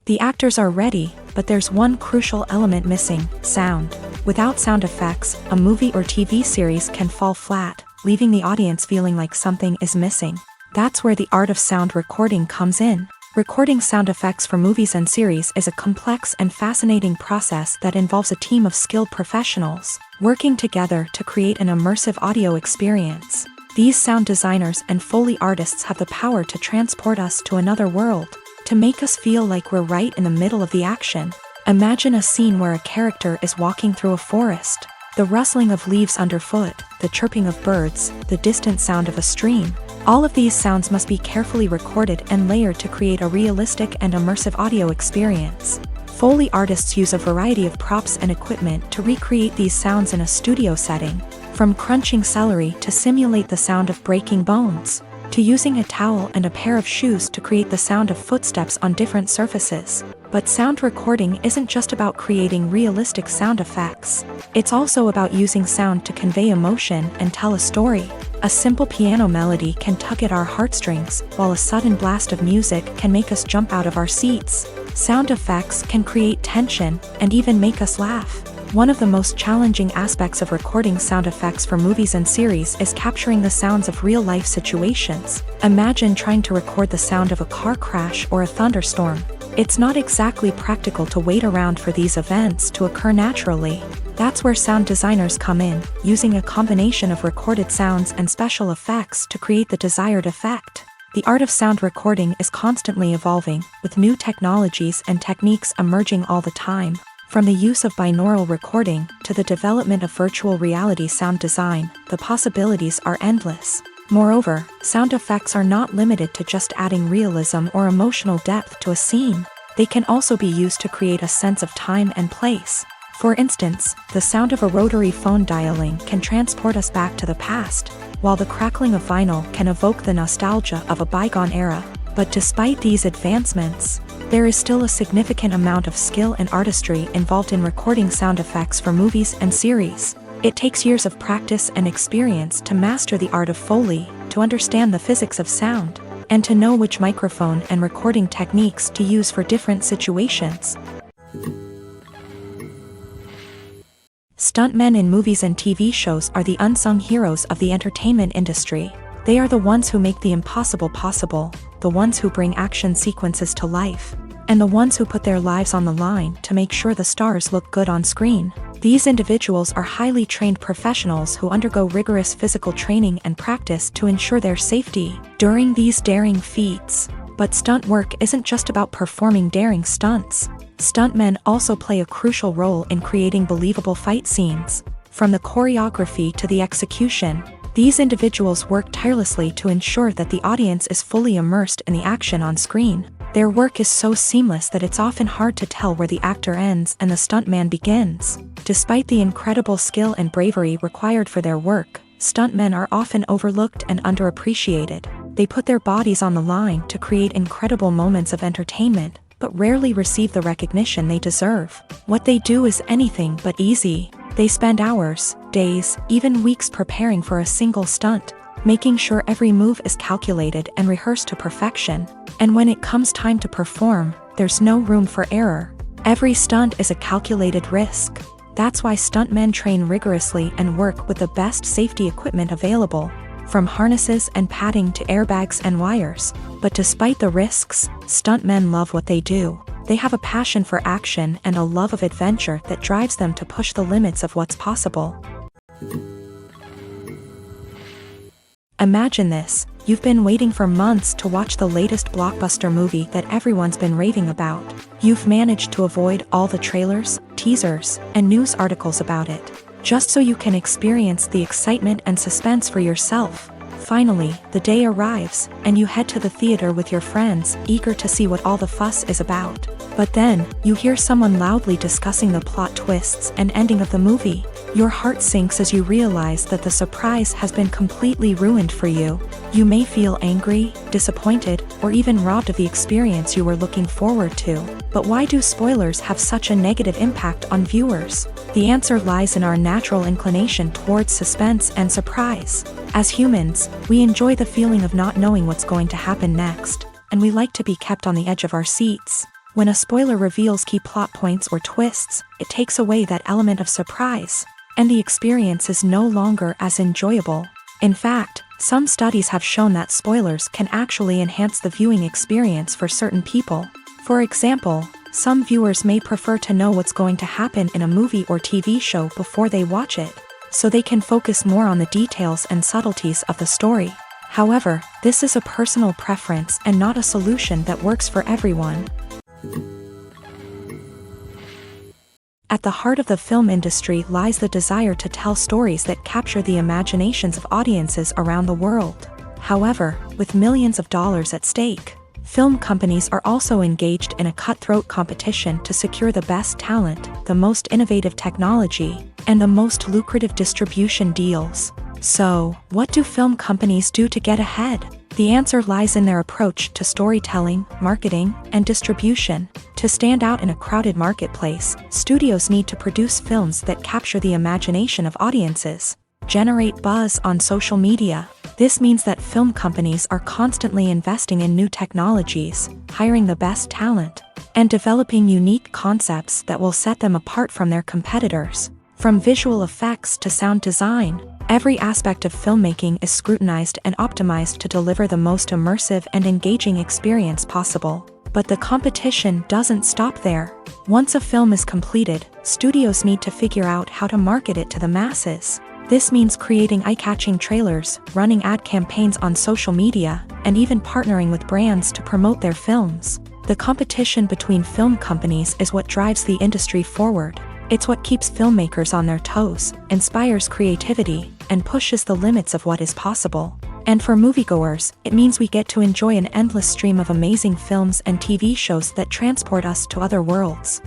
The actors are ready, but there's one crucial element missing: sound. Without sound effects, a movie or TV series can fall flat, leaving the audience feeling like something is missing. That's where the art of sound recording comes in. Recording sound effects for movies and series is a complex and fascinating process that involves a team of skilled professionals working together to create an immersive audio experience. These sound designers and Foley artists have the power to transport us to another world, to make us feel like we're right in the middle of the action. Imagine a scene where a character is walking through a forest. The rustling of leaves underfoot, the chirping of birds, the distant sound of a stream. All of these sounds must be carefully recorded and layered to create a realistic and immersive audio experience. Foley artists use a variety of props and equipment to recreate these sounds in a studio setting, from crunching celery to simulate the sound of breaking bones, to using a towel and a pair of shoes to create the sound of footsteps on different surfaces. But sound recording isn't just about creating realistic sound effects. It's also about using sound to convey emotion and tell a story. A simple piano melody can tug at our heartstrings, while a sudden blast of music can make us jump out of our seats. Sound effects can create tension and even make us laugh. One of the most challenging aspects of recording sound effects for movies and series is capturing the sounds of real-life situations. Imagine trying to record the sound of a car crash or a thunderstorm. It's not exactly practical to wait around for these events to occur naturally. That's where sound designers come in, using a combination of recorded sounds and special effects to create the desired effect. The art of sound recording is constantly evolving, with new technologies and techniques emerging all the time. From the use of binaural recording to the development of virtual reality sound design, the possibilities are endless. Moreover, sound effects are not limited to just adding realism or emotional depth to a scene. They can also be used to create a sense of time and place. For instance, the sound of a rotary phone dialing can transport us back to the past, while the crackling of vinyl can evoke the nostalgia of a bygone era. But despite these advancements, there is still a significant amount of skill and artistry involved in recording sound effects for movies and series. It takes years of practice and experience to master the art of Foley, to understand the physics of sound, and to know which microphone and recording techniques to use for different situations. Stuntmen in movies and TV shows are the unsung heroes of the entertainment industry. They are the ones who make the impossible possible, the ones who bring action sequences to life, and the ones who put their lives on the line to make sure the stars look good on screen. These individuals are highly trained professionals who undergo rigorous physical training and practice to ensure their safety during these daring feats. But stunt work isn't just about performing daring stunts. Stuntmen also play a crucial role in creating believable fight scenes. From the choreography to the execution, these individuals work tirelessly to ensure that the audience is fully immersed in the action on screen. Their work is so seamless that it's often hard to tell where the actor ends and the stuntman begins. Despite the incredible skill and bravery required for their work, stuntmen are often overlooked and underappreciated. They put their bodies on the line to create incredible moments of entertainment, but rarely receive the recognition they deserve. What they do is anything but easy. They spend hours, days, even weeks preparing for a single stunt, making sure every move is calculated and rehearsed to perfection. And when it comes time to perform, there's no room for error. Every stunt is a calculated risk. That's why stuntmen train rigorously and work with the best safety equipment available, from harnesses and padding to airbags and wires. But despite the risks, stuntmen love what they do. They have a passion for action and a love of adventure that drives them to push the limits of what's possible. Imagine this: you've been waiting for months to watch the latest blockbuster movie that everyone's been raving about. You've managed to avoid all the trailers, teasers, and news articles about it, just so you can experience the excitement and suspense for yourself. Finally, the day arrives, and you head to the theater with your friends, eager to see what all the fuss is about. But then, you hear someone loudly discussing the plot twists and ending of the movie. Your heart sinks as you realize that the surprise has been completely ruined for you. You may feel angry, disappointed, or even robbed of the experience you were looking forward to. But why do spoilers have such a negative impact on viewers? The answer lies in our natural inclination towards suspense and surprise. As humans, we enjoy the feeling of not knowing what's going to happen next, and we like to be kept on the edge of our seats. When a spoiler reveals key plot points or twists, it takes away that element of surprise, and the experience is no longer as enjoyable. In fact, some studies have shown that spoilers can actually enhance the viewing experience for certain people. For example, some viewers may prefer to know what's going to happen in a movie or TV show before they watch it, so they can focus more on the details and subtleties of the story. However, this is a personal preference and not a solution that works for everyone. At the heart of the film industry lies the desire to tell stories that capture the imaginations of audiences around the world. However, with millions of dollars at stake, film companies are also engaged in a cutthroat competition to secure the best talent, the most innovative technology, and the most lucrative distribution deals. So, what do film companies do to get ahead? The answer lies in their approach to storytelling, marketing, and distribution. To stand out in a crowded marketplace, studios need to produce films that capture the imagination of audiences, generate buzz on social media. This means that film companies are constantly investing in new technologies, hiring the best talent, and developing unique concepts that will set them apart from their competitors. From visual effects to sound design, every aspect of filmmaking is scrutinized and optimized to deliver the most immersive and engaging experience possible. But the competition doesn't stop there. Once a film is completed, studios need to figure out how to market it to the masses. This means creating eye-catching trailers, running ad campaigns on social media, and even partnering with brands to promote their films. The competition between film companies is what drives the industry forward. It's what keeps filmmakers on their toes, inspires creativity, and pushes the limits of what is possible. And for moviegoers, it means we get to enjoy an endless stream of amazing films and TV shows that transport us to other worlds.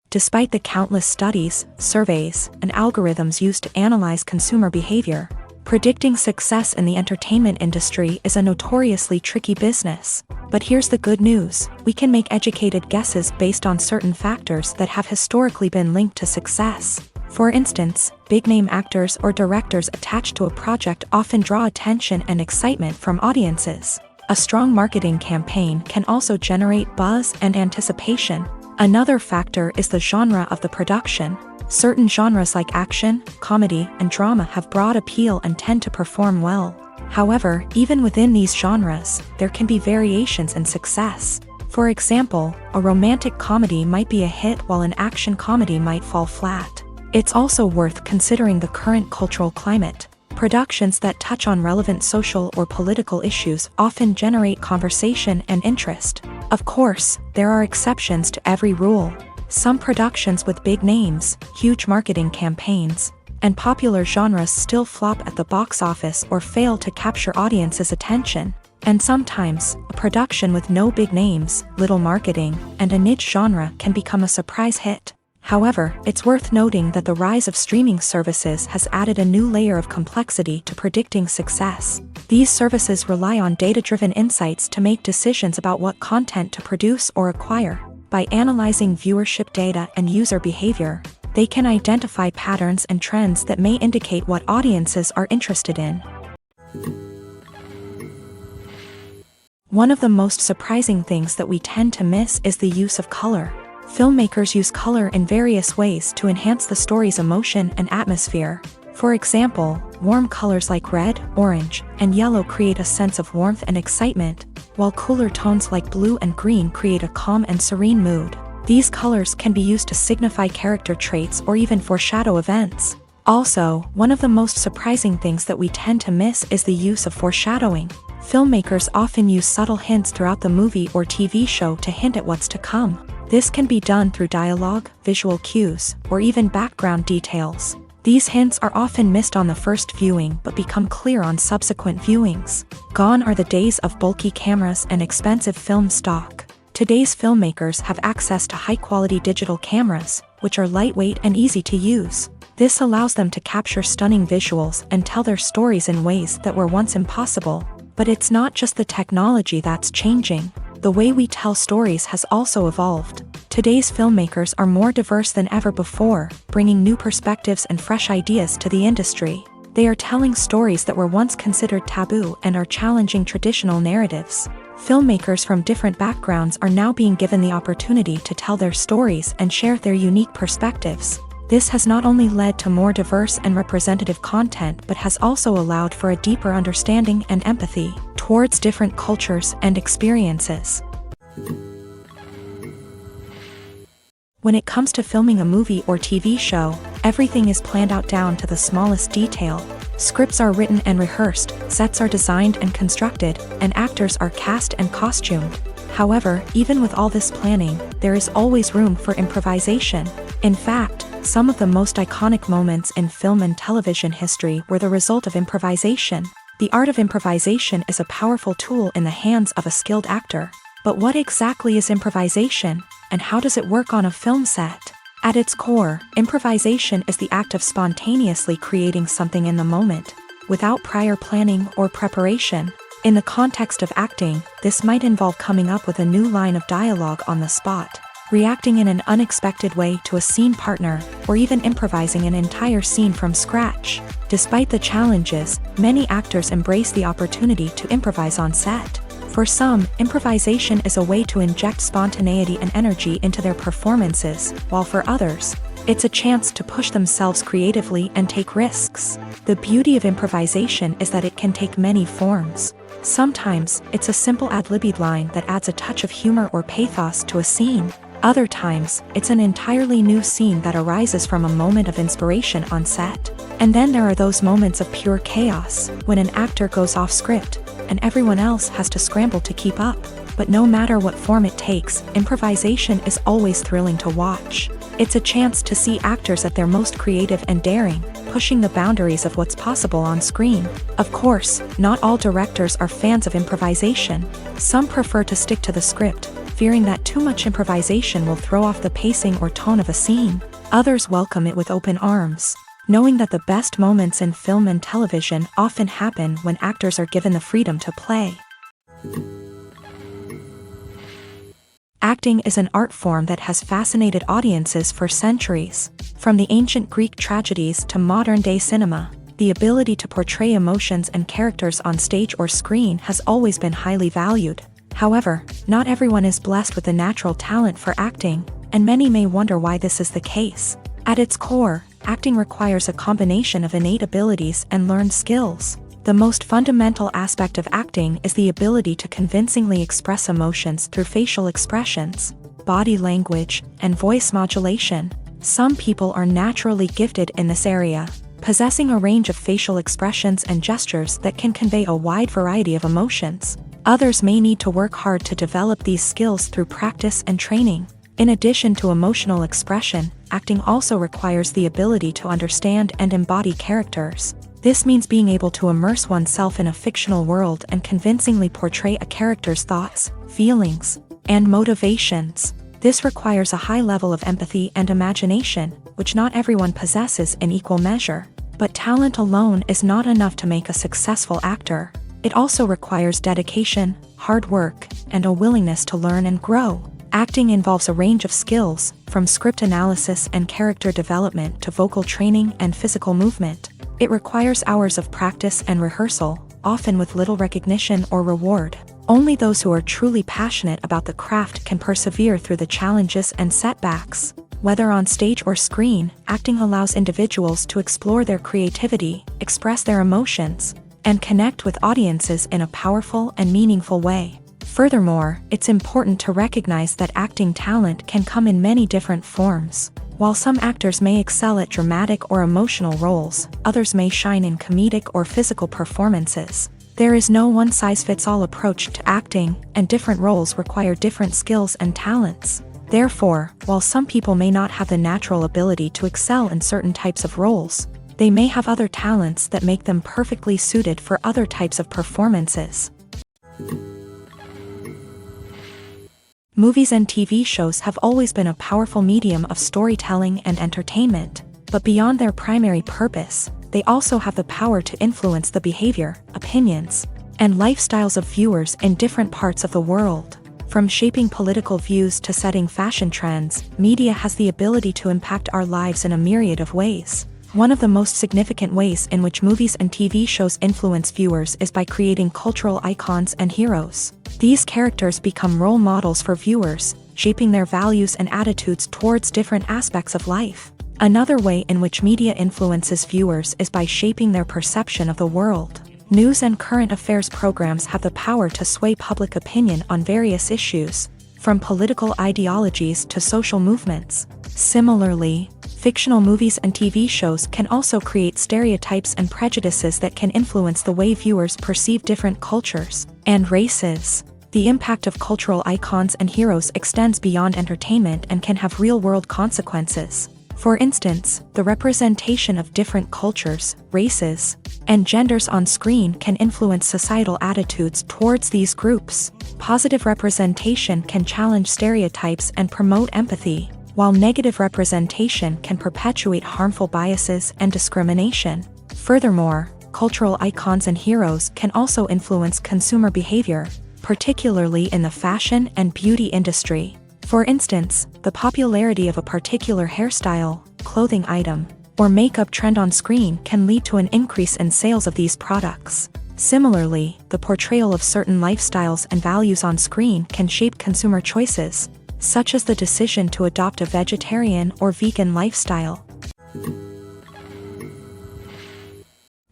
Despite the countless studies, surveys, and algorithms used to analyze consumer behavior, predicting success in the entertainment industry is a notoriously tricky business. But here's the good news: we can make educated guesses based on certain factors that have historically been linked to success. For instance, big-name actors or directors attached to a project often draw attention and excitement from audiences. A strong marketing campaign can also generate buzz and anticipation. Another factor is the genre of the production. Certain genres like action, comedy, and drama have broad appeal and tend to perform well. However, even within these genres, there can be variations in success. For example, a romantic comedy might be a hit while an action comedy might fall flat. It's also worth considering the current cultural climate. Productions that touch on relevant social or political issues often generate conversation and interest. Of course, there are exceptions to every rule. Some productions with big names, huge marketing campaigns, and popular genres still flop at the box office or fail to capture audiences' attention. And sometimes, a production with no big names, little marketing, and a niche genre can become a surprise hit. However, it's worth noting that the rise of streaming services has added a new layer of complexity to predicting success. These services rely on data-driven insights to make decisions about what content to produce or acquire. By analyzing viewership data and user behavior, they can identify patterns and trends that may indicate what audiences are interested in. One of the most surprising things that we tend to miss is the use of color. Filmmakers use color in various ways to enhance the story's emotion and atmosphere. For example, warm colors like red, orange, and yellow create a sense of warmth and excitement, while cooler tones like blue and green create a calm and serene mood. These colors can be used to signify character traits or even foreshadow events. Also, one of the most surprising things that we tend to miss is the use of foreshadowing. Filmmakers often use subtle hints throughout the movie or TV show to hint at what's to come. This can be done through dialogue, visual cues, or even background details. These hints are often missed on the first viewing but become clear on subsequent viewings. Gone are the days of bulky cameras and expensive film stock. Today's filmmakers have access to high-quality digital cameras, which are lightweight and easy to use. This allows them to capture stunning visuals and tell their stories in ways that were once impossible. But it's not just the technology that's changing. The way we tell stories has also evolved. Today's filmmakers are more diverse than ever before, bringing new perspectives and fresh ideas to the industry. They are telling stories that were once considered taboo and are challenging traditional narratives. Filmmakers from different backgrounds are now being given the opportunity to tell their stories and share their unique perspectives. This has not only led to more diverse and representative content but has also allowed for a deeper understanding and empathy towards different cultures and experiences. When it comes to filming a movie or TV show, everything is planned out down to the smallest detail. Scripts are written and rehearsed, sets are designed and constructed, and actors are cast and costumed. However, even with all this planning, there is always room for improvisation. In fact, some of the most iconic moments in film and television history were the result of improvisation. The art of improvisation is a powerful tool in the hands of a skilled actor. But what exactly is improvisation, and how does it work on a film set? At its core, improvisation is the act of spontaneously creating something in the moment, without prior planning or preparation. In the context of acting, this might involve coming up with a new line of dialogue on the spot, reacting in an unexpected way to a scene partner, or even improvising an entire scene from scratch. Despite the challenges, many actors embrace the opportunity to improvise on set. For some, improvisation is a way to inject spontaneity and energy into their performances, while for others, it's a chance to push themselves creatively and take risks. The beauty of improvisation is that it can take many forms. Sometimes, it's a simple ad-libbed line that adds a touch of humor or pathos to a scene. Other times, it's an entirely new scene that arises from a moment of inspiration on set. And then there are those moments of pure chaos, when an actor goes off script, and everyone else has to scramble to keep up. But no matter what form it takes, improvisation is always thrilling to watch. It's a chance to see actors at their most creative and daring, pushing the boundaries of what's possible on screen. Of course, not all directors are fans of improvisation. Some prefer to stick to the script, fearing that too much improvisation will throw off the pacing or tone of a scene. Others welcome it with open arms, knowing that the best moments in film and television often happen when actors are given the freedom to play. Acting is an art form that has fascinated audiences for centuries. From the ancient Greek tragedies to modern-day cinema, the ability to portray emotions and characters on stage or screen has always been highly valued. However, not everyone is blessed with the natural talent for acting, and many may wonder why this is the case. At its core, acting requires a combination of innate abilities and learned skills. The most fundamental aspect of acting is the ability to convincingly express emotions through facial expressions, body language, and voice modulation. Some people are naturally gifted in this area, possessing a range of facial expressions and gestures that can convey a wide variety of emotions. Others may need to work hard to develop these skills through practice and training. In addition to emotional expression, acting also requires the ability to understand and embody characters. This means being able to immerse oneself in a fictional world and convincingly portray a character's thoughts, feelings, and motivations. This requires a high level of empathy and imagination, which not everyone possesses in equal measure. But talent alone is not enough to make a successful actor. It also requires dedication, hard work, and a willingness to learn and grow. Acting involves a range of skills, from script analysis and character development to vocal training and physical movement. It requires hours of practice and rehearsal, often with little recognition or reward. Only those who are truly passionate about the craft can persevere through the challenges and setbacks. Whether on stage or screen, acting allows individuals to explore their creativity, express their emotions, and connect with audiences in a powerful and meaningful way. Furthermore, it's important to recognize that acting talent can come in many different forms. While some actors may excel at dramatic or emotional roles, others may shine in comedic or physical performances. There is no one-size-fits-all approach to acting, and different roles require different skills and talents. Therefore, while some people may not have the natural ability to excel in certain types of roles, they may have other talents that make them perfectly suited for other types of performances. Movies and TV shows have always been a powerful medium of storytelling and entertainment, but beyond their primary purpose, they also have the power to influence the behavior, opinions, and lifestyles of viewers in different parts of the world. From shaping political views to setting fashion trends, media has the ability to impact our lives in a myriad of ways. One of the most significant ways in which movies and TV shows influence viewers is by creating cultural icons and heroes. These characters become role models for viewers, shaping their values and attitudes towards different aspects of life. Another way in which media influences viewers is by shaping their perception of the world. News and current affairs programs have the power to sway public opinion on various issues, from political ideologies to social movements. Similarly, fictional movies and TV shows can also create stereotypes and prejudices that can influence the way viewers perceive different cultures and races. The impact of cultural icons and heroes extends beyond entertainment and can have real-world consequences. For instance, the representation of different cultures, races, and genders on screen can influence societal attitudes towards these groups. Positive representation can challenge stereotypes and promote empathy, while negative representation can perpetuate harmful biases and discrimination. Furthermore, cultural icons and heroes can also influence consumer behavior, particularly in the fashion and beauty industry. For instance, the popularity of a particular hairstyle, clothing item, or makeup trend on screen can lead to an increase in sales of these products. Similarly, the portrayal of certain lifestyles and values on screen can shape consumer choices, such as the decision to adopt a vegetarian or vegan lifestyle.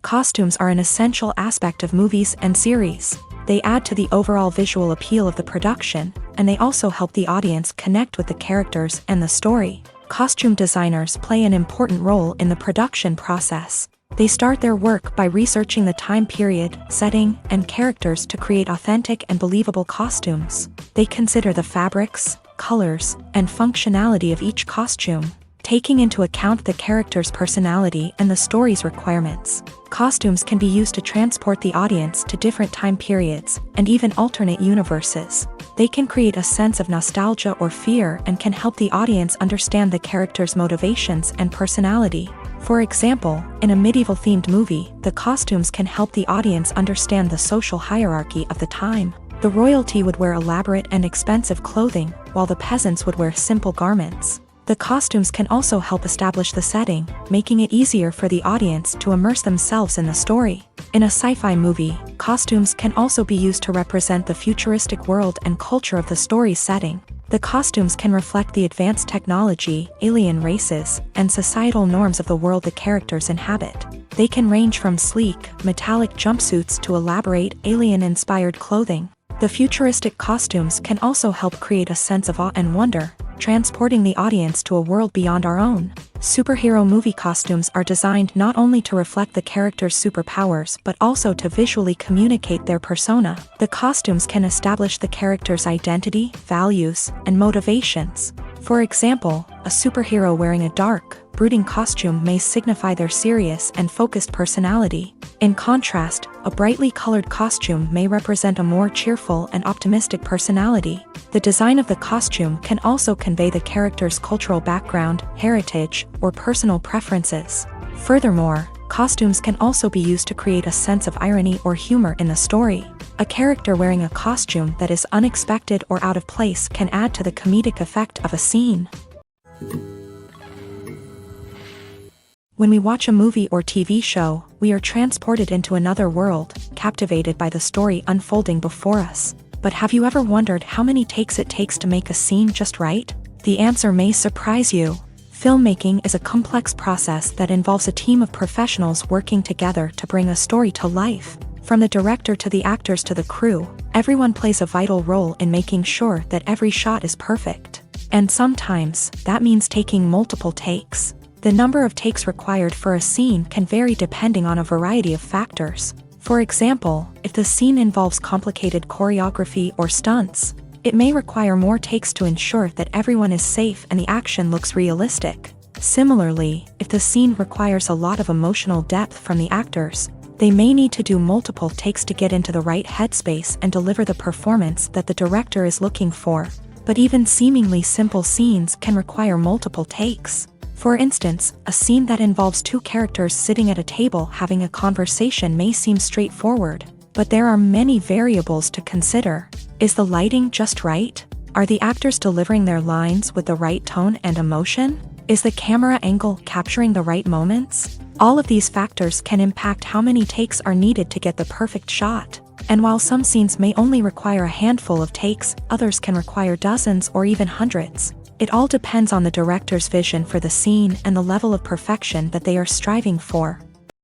Costumes are an essential aspect of movies and series. They add to the overall visual appeal of the production, and they also help the audience connect with the characters and the story. Costume designers play an important role in the production process. They start their work by researching the time period, setting, and characters to create authentic and believable costumes. They consider the fabrics, colors, and functionality of each costume, taking into account the character's personality and the story's requirements. Costumes can be used to transport the audience to different time periods and even alternate universes. They can create a sense of nostalgia or fear and can help the audience understand the character's motivations and personality. For example, in a medieval-themed movie, the costumes can help the audience understand the social hierarchy of the time. The royalty would wear elaborate and expensive clothing, while the peasants would wear simple garments. The costumes can also help establish the setting, making it easier for the audience to immerse themselves in the story. In a sci-fi movie, costumes can also be used to represent the futuristic world and culture of the story's setting. The costumes can reflect the advanced technology, alien races, and societal norms of the world the characters inhabit. They can range from sleek, metallic jumpsuits to elaborate, alien-inspired clothing. The futuristic costumes can also help create a sense of awe and wonder, transporting the audience to a world beyond our own. Superhero movie costumes are designed not only to reflect the character's superpowers but also to visually communicate their persona. The costumes can establish the character's identity, values, and motivations. For example, a superhero wearing a dark, brooding costume may signify their serious and focused personality. In contrast, a brightly colored costume may represent a more cheerful and optimistic personality. The design of the costume can also convey the character's cultural background, heritage, or personal preferences. Furthermore, costumes can also be used to create a sense of irony or humor in the story. A character wearing a costume that is unexpected or out of place can add to the comedic effect of a scene. When we watch a movie or TV show, we are transported into another world, captivated by the story unfolding before us. But have you ever wondered how many takes it takes to make a scene just right? The answer may surprise you. Filmmaking is a complex process that involves a team of professionals working together to bring a story to life. From the director to the actors to the crew, everyone plays a vital role in making sure that every shot is perfect. And sometimes, that means taking multiple takes. The number of takes required for a scene can vary depending on a variety of factors. For example, if the scene involves complicated choreography or stunts, it may require more takes to ensure that everyone is safe and the action looks realistic. Similarly, if the scene requires a lot of emotional depth from the actors, they may need to do multiple takes to get into the right headspace and deliver the performance that the director is looking for. But even seemingly simple scenes can require multiple takes. For instance, a scene that involves two characters sitting at a table having a conversation may seem straightforward, but there are many variables to consider. Is the lighting just right? Are the actors delivering their lines with the right tone and emotion? Is the camera angle capturing the right moments? All of these factors can impact how many takes are needed to get the perfect shot. And while some scenes may only require a handful of takes, others can require dozens or even hundreds. It all depends on the director's vision for the scene and the level of perfection that they are striving for.